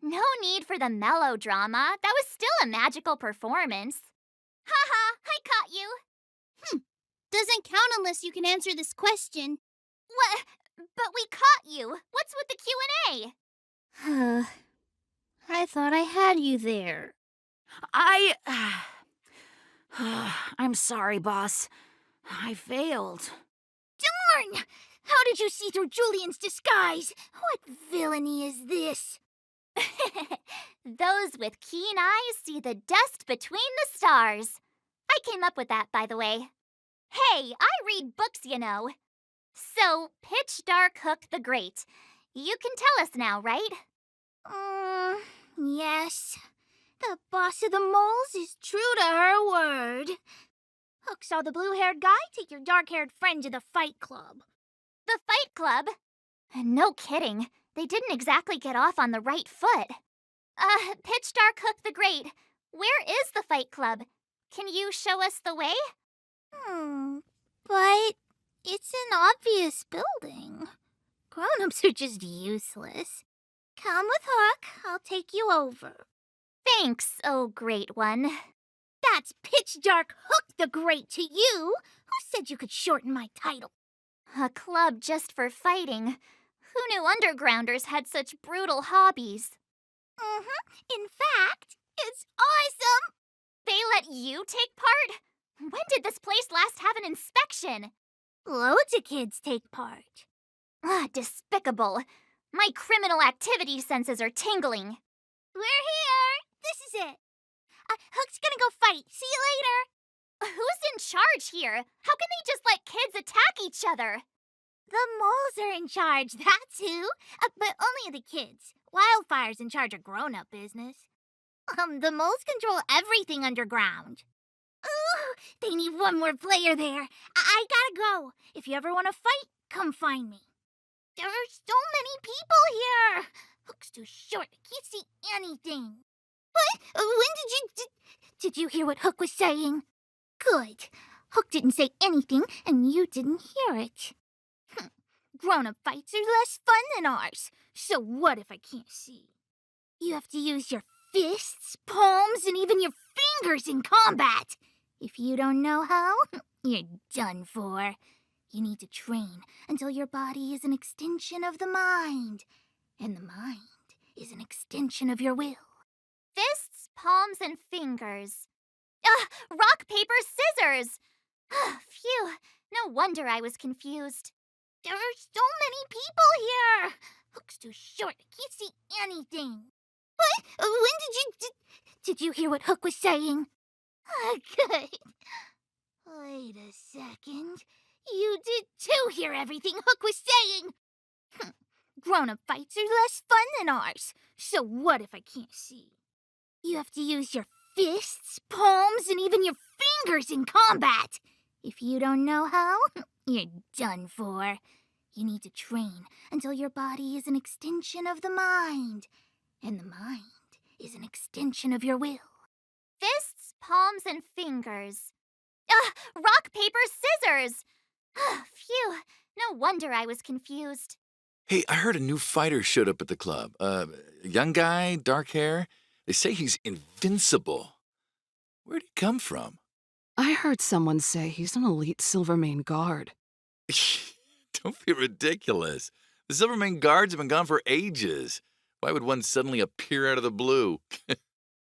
No need for the melodrama. That was still a magical performance. Haha, I caught you. Doesn't count unless you can answer this question. What? But we caught you. What's with the Q&A? I thought I had you there. I'm sorry, boss. I failed. Darn! How did you see through Julian's disguise? What villainy is this? Those with keen eyes see the dust between the stars. I came up with that, by the way. Hey, I read books, you know. So, Pitch Dark Hook the Great. You can tell us now, right? Yes. The boss of the moles is true to her word. Hook saw the blue-haired guy take your dark-haired friend to the fight club. The fight club? No kidding. They didn't exactly get off on the right foot. Pitch Dark Hook the Great, where is the fight club? Can you show us the way? But it's an obvious building. Grown-ups are just useless. Come with Hook, I'll take you over. Thanks, oh great one. That's Pitch Dark Hook the Great to you. Who said you could shorten my title? A club just for fighting. Who knew undergrounders had such brutal hobbies? In fact, it's awesome! They let you take part? When did this place last have an inspection? Loads of kids take part. Despicable. My criminal activity senses are tingling. We're here! This is it. Hook's gonna go fight. See you later. Who's in charge here? How can they just let kids attack each other? The moles are in charge, that's who. But only the kids. Wildfire's in charge of grown-up business. The moles control everything underground. Ooh, they need one more player there. I gotta go. If you ever want to fight, come find me. There are so many people here. Hook's too short. I can't see anything. What? When did you hear what Hook was saying? Good. Hook didn't say anything, and you didn't hear it. Grown-up fights are less fun than ours. So what if I can't see? You have to use your fists, palms, and even your fingers in combat. If you don't know how, you're done for. You need to train until your body is an extension of the mind. And the mind is an extension of your will. Fists, palms, and fingers. Rock, paper, scissors! Phew, no wonder I was confused. There are so many people here! Hook's too short, I can't see anything. What? When did you hear what Hook was saying? Good. Wait a second. You did too hear everything Hook was saying! Grown-up fights are less fun than ours, so what if I can't see? You have to use your fists, palms, and even your fingers in combat. If you don't know how, you're done for. You need to train until your body is an extension of the mind, and the mind is an extension of your will. Fists, palms, and fingers. Rock, paper, scissors! Phew, no wonder I was confused. Hey, I heard a new fighter showed up at the club. A young guy, dark hair. They say he's invincible. Where'd he come from? I heard someone say he's an elite Silvermane guard. Don't be ridiculous. The Silvermane guards have been gone for ages. Why would one suddenly appear out of the blue?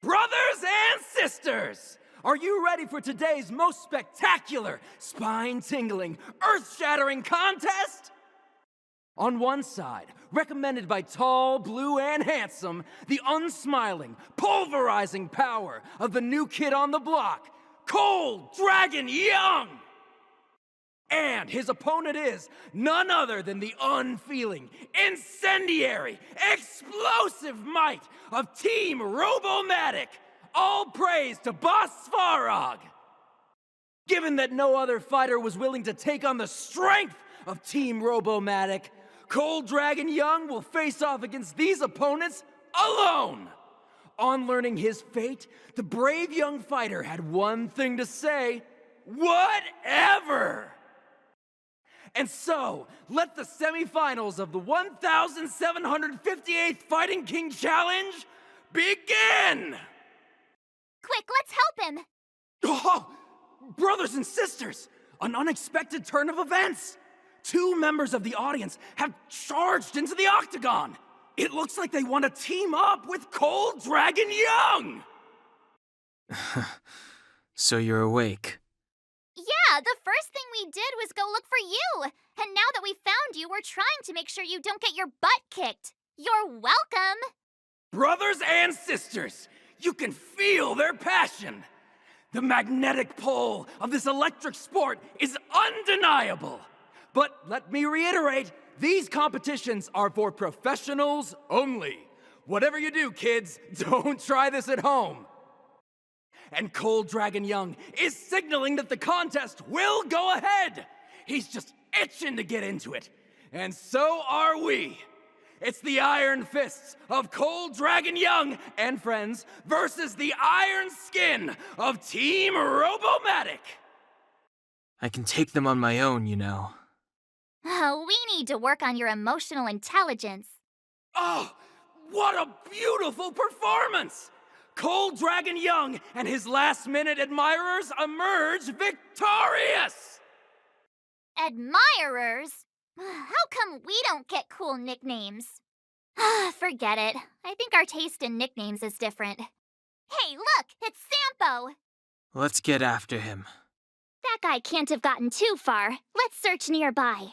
Brothers and sisters, are you ready for today's most spectacular, spine-tingling, earth-shattering contest? On one side, recommended by tall, blue, and handsome, the unsmiling, pulverizing power of the new kid on the block, Cold Dragon Young! And his opponent is none other than the unfeeling, incendiary, explosive might of Team Robomatic! All praise to Boss Svarog! Given that no other fighter was willing to take on the strength of Team Robomatic, Cold Dragon Young will face off against these opponents alone! On learning his fate, the brave young fighter had one thing to say: whatever! And so, let the semifinals of the 1758th Fighting King Challenge begin! Quick, let's help him! Oh, brothers and sisters, an unexpected turn of events! 2 members of the audience have charged into the octagon! It looks like they want to team up with Cold Dragon Young! So you're awake. Yeah, the first thing we did was go look for you. And now that we found you, we're trying to make sure you don't get your butt kicked. You're welcome. Brothers and sisters, you can feel their passion. The magnetic pull of this electric sport is undeniable. But let me reiterate, these competitions are for professionals only. Whatever you do, kids, don't try this at home. And Cold Dragon Young is signaling that the contest will go ahead. He's just itching to get into it. And so are we. It's the Iron Fists of Cold Dragon Young and friends versus the Iron Skin of Team Robomatic. I can take them on my own, you know. Oh, we need to work on your emotional intelligence. Oh, what a beautiful performance! Cold Dragon Young and his last-minute admirers emerge victorious! Admirers? How come we don't get cool nicknames? Forget it. I think our taste in nicknames is different. Hey, look! It's Sampo! Let's get after him. That guy can't have gotten too far. Let's search nearby.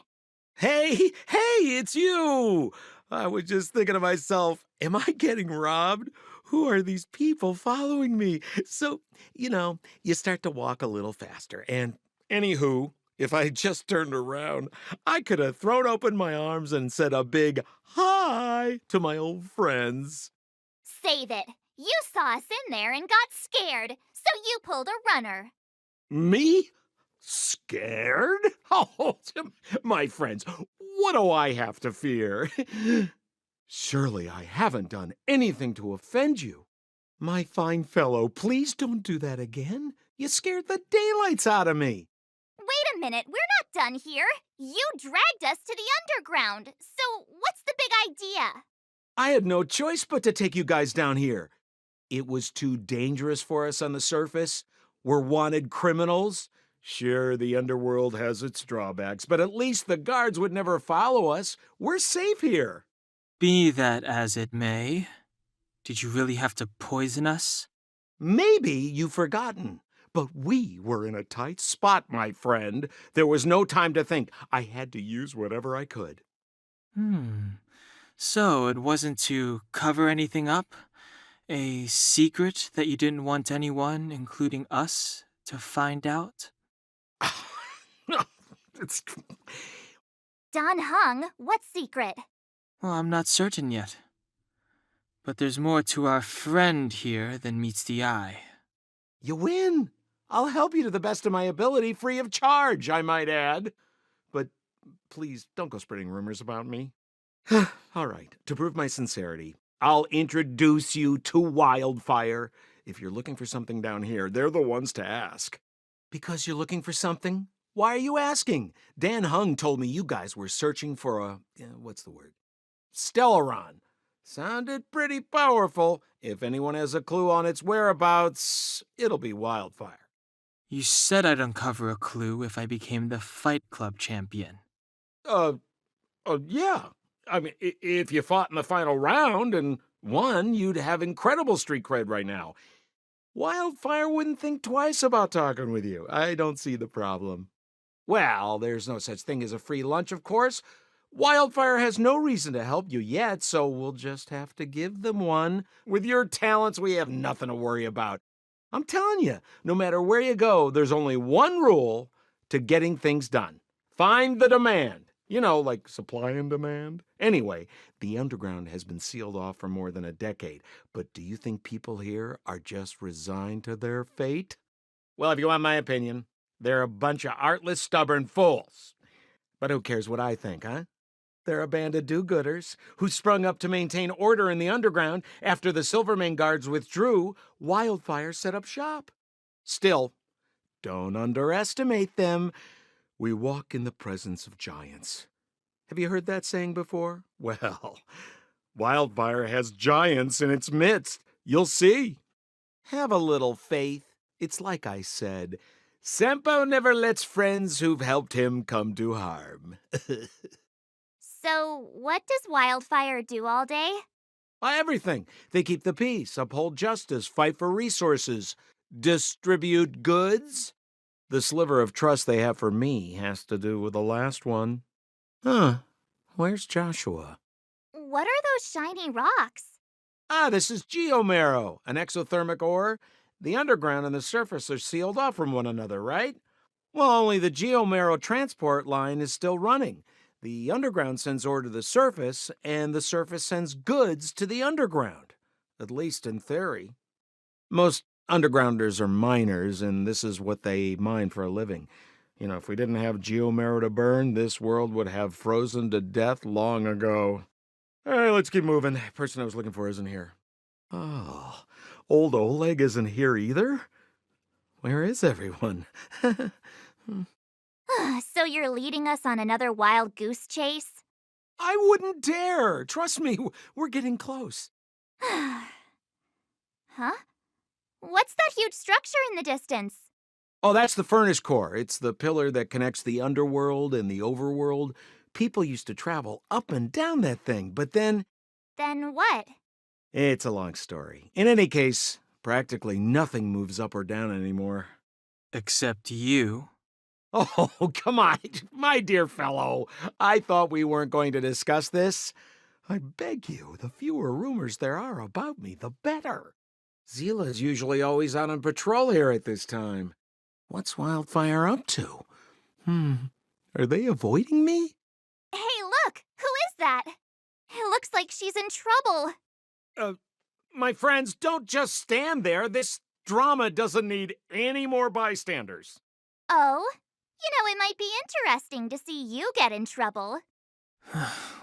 Hey, it's you! I was just thinking to myself, am I getting robbed? Who are these people following me? So, you start to walk a little faster. And anywho, if I just turned around, I could have thrown open my arms and said a big hi to my old friends. Save it. You saw us in there and got scared, so you pulled a runner. Me? Scared? Oh, my friends, what do I have to fear? Surely I haven't done anything to offend you. My fine fellow, please don't do that again. You scared the daylights out of me. Wait a minute, we're not done here. You dragged us to the underground. So what's the big idea? I had no choice but to take you guys down here. It was too dangerous for us on the surface. We're wanted criminals. Sure, the underworld has its drawbacks, but at least the guards would never follow us. We're safe here. Be that as it may, did you really have to poison us? Maybe you've forgotten, but we were in a tight spot, my friend. There was no time to think. I had to use whatever I could. So it wasn't to cover anything up? A secret that you didn't want anyone, including us, to find out? It's... Don Hung, what secret? Well, I'm not certain yet. But there's more to our friend here than meets the eye. You win. I'll help you to the best of my ability, free of charge, I might add. But please, don't go spreading rumors about me. All right, to prove my sincerity, I'll introduce you to Wildfire. If you're looking for something down here, they're the ones to ask. Because you're looking for something? Why are you asking? Dan Hung told me you guys were searching for a, what's the word? Stellaron. Sounded pretty powerful. If anyone has a clue on its whereabouts, it'll be Wildfire. You said I'd uncover a clue if I became the Fight Club champion. Yeah. I mean, if you fought in the final round and won, you'd have incredible street cred right now. Wildfire wouldn't think twice about talking with you. I don't see the problem. Well, there's no such thing as a free lunch, of course. Wildfire has no reason to help you yet, so we'll just have to give them one. With your talents, we have nothing to worry about. I'm telling you, no matter where you go, there's only one rule to getting things done. Find the demand. You know, like supply and demand. Anyway, the underground has been sealed off for more than a decade. But do you think people here are just resigned to their fate? Well, if you want my opinion, they're a bunch of artless, stubborn fools. But who cares what I think, huh? They're a band of do-gooders who sprung up to maintain order in the underground. After the Silvermane guards withdrew, Wildfire set up shop. Still, don't underestimate them. We walk in the presence of giants. Have you heard that saying before? Well, Wildfire has giants in its midst. You'll see. Have a little faith. It's like I said, Sempo never lets friends who've helped him come to harm. So, what does Wildfire do all day? Everything. They keep the peace, uphold justice, fight for resources, distribute goods. The sliver of trust they have for me has to do with the last one. Huh. Where's Joshua? What are those shiny rocks? This is geomarrow, an exothermic ore. The underground and the surface are sealed off from one another, right? Well, only the geomarrow transport line is still running. The underground sends ore to the surface, and the surface sends goods to the underground. At least in theory. Most undergrounders are miners, and this is what they mine for a living. You know, if we didn't have geomarrow to burn, this world would have frozen to death long ago. All right, let's keep moving. The person I was looking for isn't here. Oh, old Oleg isn't here either? Where is everyone? So you're leading us on another wild goose chase? I wouldn't dare. Trust me, we're getting close. Huh? What's that huge structure in the distance? Oh, that's the furnace core. It's the pillar that connects the underworld and the overworld. People used to travel up and down that thing, but then... Then what? It's a long story. In any case, practically nothing moves up or down anymore. Except you. Oh, come on, my dear fellow. I thought we weren't going to discuss this. I beg you, the fewer rumors there are about me, the better. Zila's usually always out on patrol here at this time. What's Wildfire up to? Are they avoiding me? Hey, look! Who is that? It looks like she's in trouble. My friends, don't just stand there. This drama doesn't need any more bystanders. Oh? You know, it might be interesting to see you get in trouble.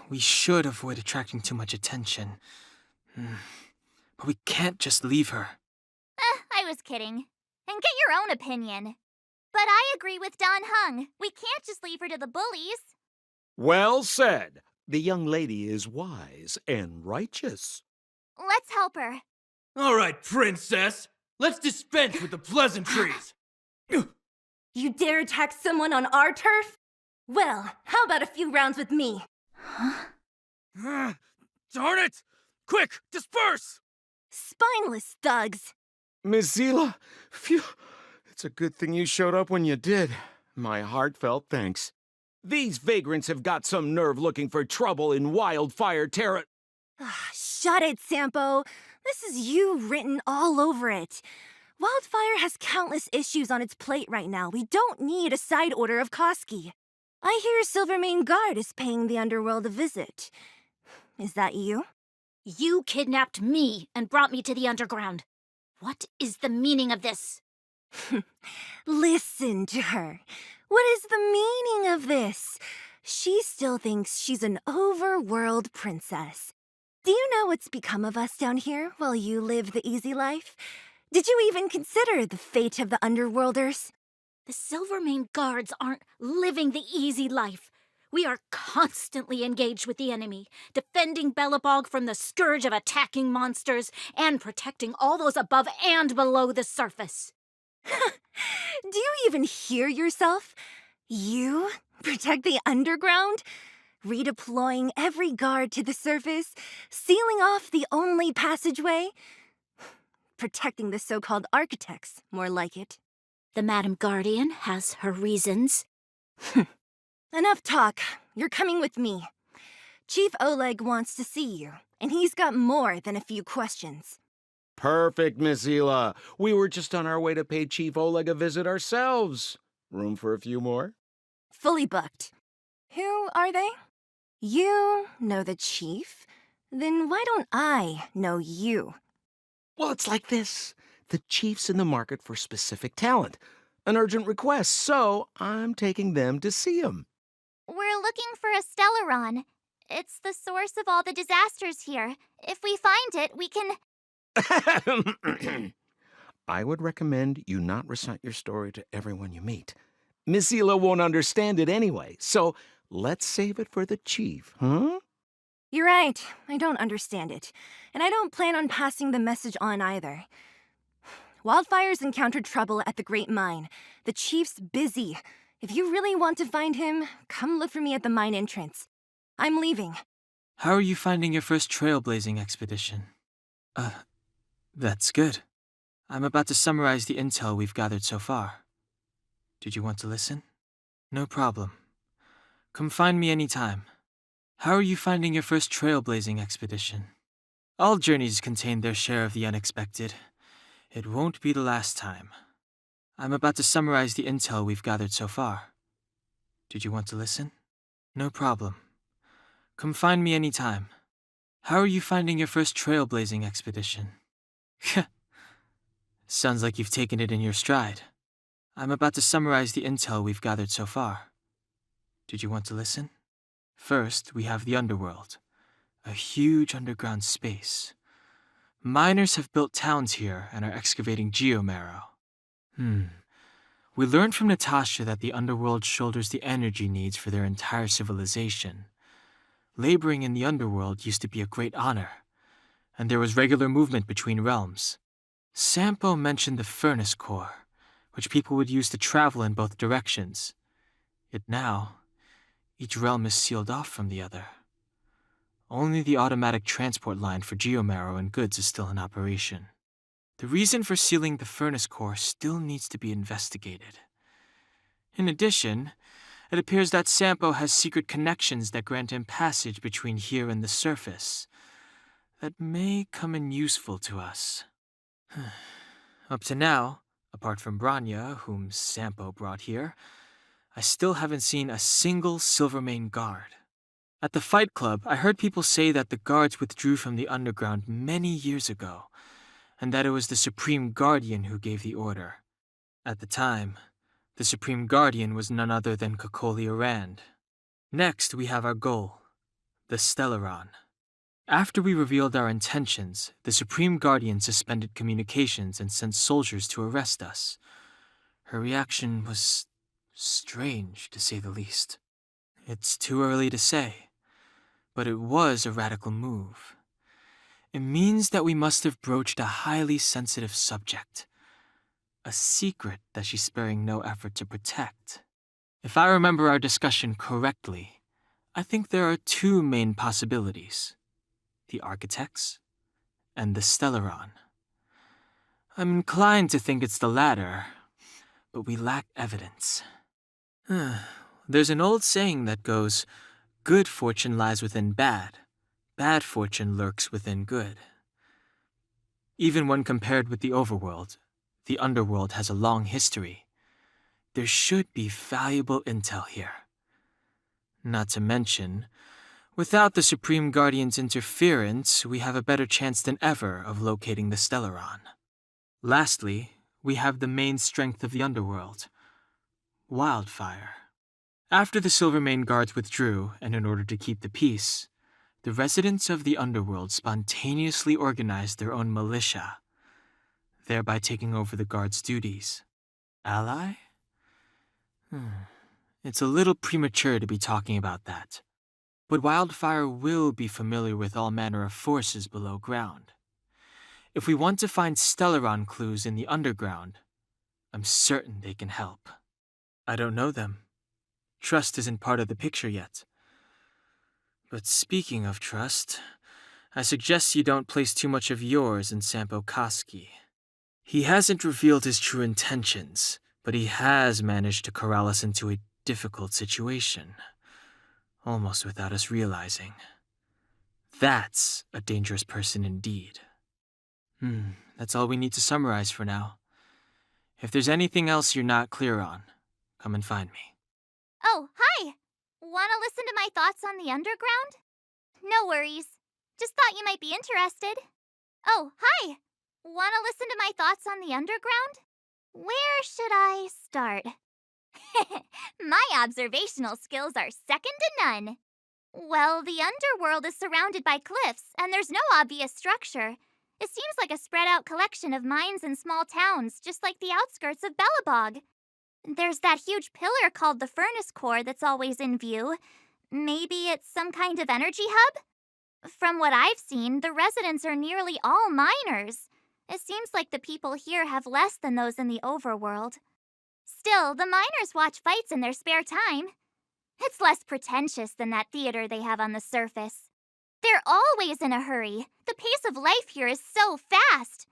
We should avoid attracting too much attention. But we can't just leave her. I was kidding. And get your own opinion. But I agree with Don Hung. We can't just leave her to the bullies. Well said. The young lady is wise and righteous. Let's help her. All right, princess. Let's dispense with the pleasantries. You dare attack someone on our turf? Well, how about a few rounds with me? Darn it! Quick, disperse! Spineless thugs! Miss Zila, phew. It's a good thing you showed up when you did. My heartfelt thanks. These vagrants have got some nerve looking for trouble in Wildfire Terra. Shut it, Sampo. This is you written all over it. Wildfire has countless issues on its plate right now. We don't need a side order of Koski. I hear Silvermane Guard is paying the underworld a visit. Is that you? You kidnapped me and brought me to the underground. What is the meaning of this? Listen to her. What is the meaning of this? She still thinks she's an overworld princess. Do you know what's become of us down here while you live the easy life? Did you even consider the fate of the underworlders? The Silvermane Guards aren't living the easy life. We are constantly engaged with the enemy, defending Bellabog from the scourge of attacking monsters and protecting all those above and below the surface. Do you even hear yourself? You protect the underground? Redeploying every guard to the surface, sealing off the only passageway? Protecting the so-called architects, more like it. The Madam Guardian has her reasons. Enough talk. You're coming with me. Chief Oleg wants to see you, and he's got more than a few questions. Perfect, Miss Zila. We were just on our way to pay Chief Oleg a visit ourselves. Room for a few more? Fully booked. Who are they? You know the chief? Then why don't I know you? Well, it's like this. The chief's in the market for specific talent. An urgent request, so I'm taking them to see him. We're looking for a Stellaron. It's the source of all the disasters here. If we find it, we can... I would recommend you not recite your story to everyone you meet. Miss Zila won't understand it anyway, so let's save it for the chief, huh? You're right. I don't understand it. And I don't plan on passing the message on either. Wildfire's encountered trouble at the Great Mine. The chief's busy. If you really want to find him, come look for me at the mine entrance. I'm leaving. How are you finding your first trailblazing expedition? That's good. I'm about to summarize the intel we've gathered so far. Did you want to listen? No problem. Come find me anytime. How are you finding your first trailblazing expedition? All journeys contain their share of the unexpected. It won't be the last time. I'm about to summarize the intel we've gathered so far. Did you want to listen? No problem. Come find me anytime. How are you finding your first trailblazing expedition? Sounds like you've taken it in your stride. I'm about to summarize the intel we've gathered so far. Did you want to listen? First, we have the underworld, a huge underground space. Miners have built towns here and are excavating geomarrow. We learned from Natasha that the underworld shoulders the energy needs for their entire civilization. Laboring in the underworld used to be a great honor, and there was regular movement between realms. Sampo mentioned the furnace core, which people would use to travel in both directions. Yet now, each realm is sealed off from the other. Only the automatic transport line for geomarrow and goods is still in operation. The reason for sealing the furnace core still needs to be investigated. In addition, it appears that Sampo has secret connections that grant him passage between here and the surface. That may come in useful to us. Up to now, apart from Branya, whom Sampo brought here, I still haven't seen a single Silvermane guard. At the Fight Club, I heard people say that the guards withdrew from the underground many years ago, and that it was the Supreme Guardian who gave the order. At the time, the Supreme Guardian was none other than Cocolia Rand. Next, we have our goal, the Stellaron. After we revealed our intentions, the Supreme Guardian suspended communications and sent soldiers to arrest us. Her reaction was strange, to say the least. It's too early to say, but it was a radical move. It means that we must have broached a highly sensitive subject, a secret that she's sparing no effort to protect. If I remember our discussion correctly, I think there are two main possibilities: the Architects and the Stellaron. I'm inclined to think it's the latter, but we lack evidence. There's an old saying that goes, good fortune lies within bad fortune lurks within good. Even when compared with the overworld, the underworld has a long history. There should be valuable intel here. Not to mention, without the Supreme Guardian's interference, we have a better chance than ever of locating the Stellaron. Lastly, we have the main strength of the underworld, wildfire. After the Silvermane guards withdrew, and in order to keep the peace, the residents of the underworld spontaneously organized their own militia, thereby taking over the guards' duties. Ally? It's a little premature to be talking about that, but Wildfire will be familiar with all manner of forces below ground. If we want to find Stellaron clues in the underground, I'm certain they can help. I don't know them. Trust isn't part of the picture yet. But speaking of trust, I suggest you don't place too much of yours in Sampo Koski. He hasn't revealed his true intentions, but he has managed to corral us into a difficult situation, almost without us realizing. That's a dangerous person indeed. That's all we need to summarize for now. If there's anything else you're not clear on, come and find me. Oh, hi! Wanna listen to my thoughts on the underground? No worries. Just thought you might be interested. Oh, hi! Wanna listen to my thoughts on the underground? Where should I start? My observational skills are second to none. Well, the underworld is surrounded by cliffs, and there's no obvious structure. It seems like a spread-out collection of mines and small towns, just like the outskirts of Bellabog. There's that huge pillar called the furnace core that's always in view. Maybe it's some kind of energy hub? From what I've seen, the residents are nearly all miners. It seems like the people here have less than those in the overworld. Still, the miners watch fights in their spare time. It's less pretentious than that theater they have on the surface. They're always in a hurry. The pace of life here is so fast.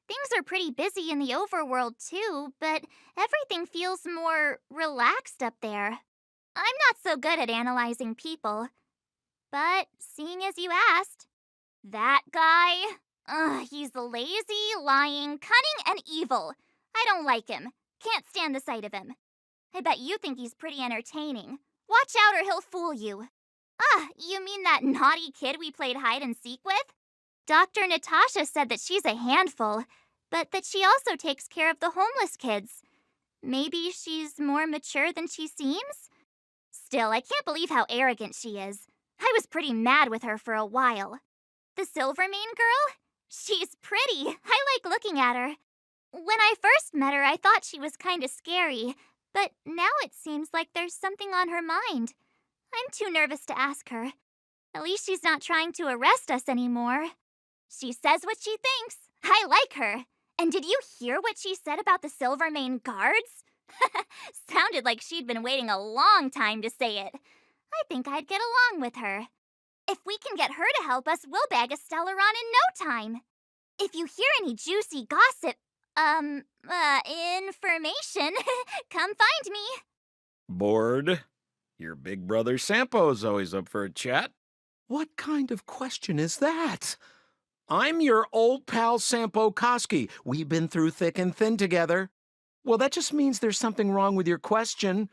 Things are pretty busy in the overworld too, but everything feels more relaxed up there. I'm not so good at analyzing people. But seeing as you asked, that guy, he's lazy, lying, cunning, and evil. I don't like him. Can't stand the sight of him. I bet you think he's pretty entertaining. Watch out or he'll fool you. You mean that naughty kid we played hide and seek with? Dr. Natasha said that she's a handful, but that she also takes care of the homeless kids. Maybe she's more mature than she seems? Still, I can't believe how arrogant she is. I was pretty mad with her for a while. The Silvermane girl? She's pretty. I like looking at her. When I first met her, I thought she was kinda scary, but now it seems like there's something on her mind. I'm too nervous to ask her. At least she's not trying to arrest us anymore. She says what she thinks. I like her. And did you hear what she said about the Silvermane guards? Sounded like she'd been waiting a long time to say it. I think I'd get along with her. If we can get her to help us, we'll bag a Stellaron in no time. If you hear any juicy gossip, information, come find me. Bored? Your big brother Sampo's always up for a chat. What kind of question is that? I'm your old pal Sampo Koski. We've been through thick and thin together. Well, that just means there's something wrong with your question.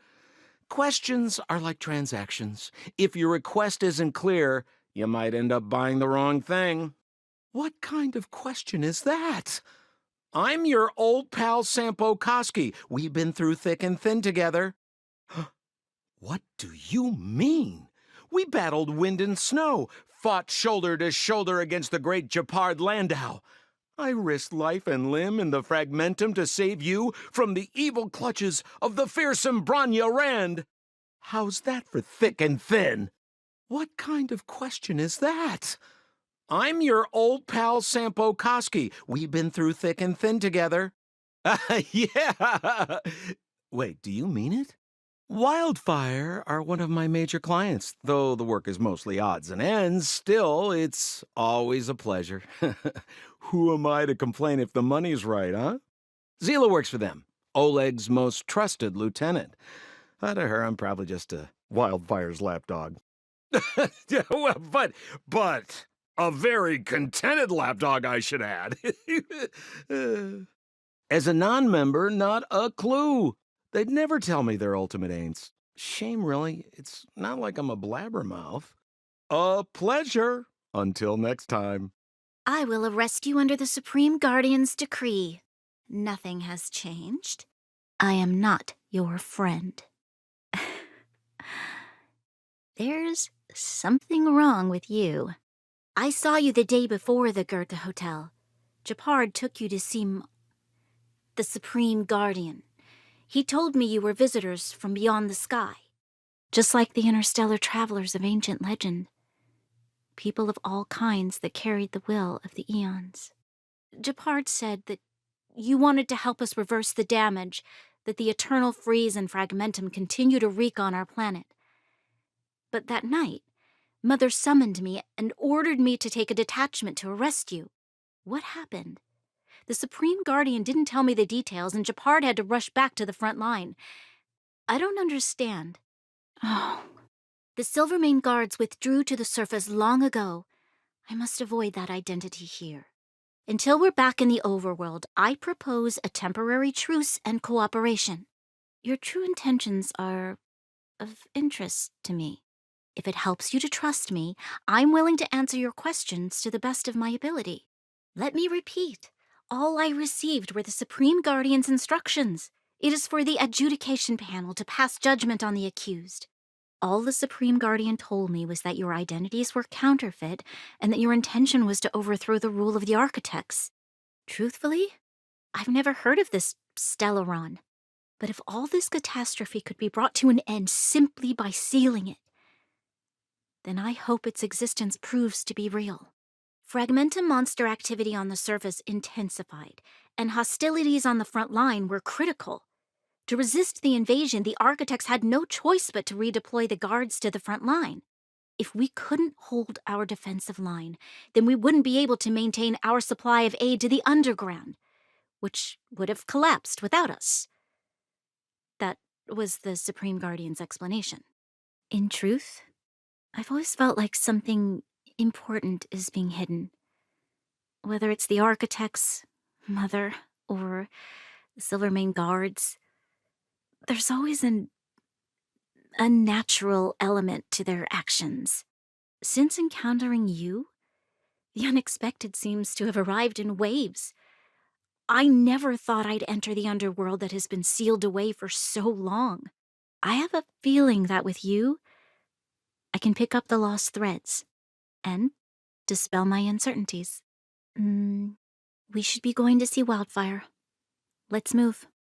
Questions are like transactions. If your request isn't clear, you might end up buying the wrong thing. What kind of question is that? I'm your old pal Sampo Koski. We've been through thick and thin together. What do you mean? We battled wind and snow, fought shoulder to shoulder against the great Japard Landau. I risked life and limb in the Fragmentum to save you from the evil clutches of the fearsome Branya Rand. How's that for thick and thin? What kind of question is that? I'm your old pal Sampo Koski. We've been through thick and thin together. Yeah. Wait, do you mean it? Wildfire are one of my major clients. Though the work is mostly odds and ends, still, it's always a pleasure. Who am I to complain if the money's right, huh? Zila works for them, Oleg's most trusted lieutenant. To her, I'm probably just a Wildfire's lapdog. Yeah, well, but a very contented lapdog, I should add. As a non-member, not a clue. They'd never tell me their ultimate aims. Shame, really. It's not like I'm a blabbermouth. A pleasure. Until next time. I will arrest you under the Supreme Guardian's decree. Nothing has changed. I am not your friend. There's something wrong with you. I saw you the day before the Goethe Hotel. Japard took you to see the Supreme Guardian. He told me you were visitors from beyond the sky, just like the interstellar travelers of ancient legend. People of all kinds that carried the will of the eons. Japard said that you wanted to help us reverse the damage that the eternal freeze and fragmentum continue to wreak on our planet. But that night, Mother summoned me and ordered me to take a detachment to arrest you. What happened? The Supreme Guardian didn't tell me the details, and Japard had to rush back to the front line. I don't understand. Oh. The Silvermane guards withdrew to the surface long ago. I must avoid that identity here. Until we're back in the overworld, I propose a temporary truce and cooperation. Your true intentions are of interest to me. If it helps you to trust me, I'm willing to answer your questions to the best of my ability. Let me repeat. All I received were the Supreme Guardian's instructions. It is for the adjudication panel to pass judgment on the accused. All the Supreme Guardian told me was that your identities were counterfeit and that your intention was to overthrow the rule of the architects. Truthfully, I've never heard of this Stellaron. But if all this catastrophe could be brought to an end simply by sealing it, then I hope its existence proves to be real. Fragmentum monster activity on the surface intensified, and hostilities on the front line were critical. To resist the invasion, the architects had no choice but to redeploy the guards to the front line. If we couldn't hold our defensive line, then we wouldn't be able to maintain our supply of aid to the underground, which would have collapsed without us. That was the Supreme Guardian's explanation. In truth, I've always felt like something important is being hidden. Whether it's the architects, Mother, or the Silvermane guards, there's always an unnatural element to their actions. Since encountering you, the unexpected seems to have arrived in waves. I never thought I'd enter the underworld that has been sealed away for so long. I have a feeling that with you, I can pick up the lost threads and dispel my uncertainties. We should be going to see Wildfire. Let's move.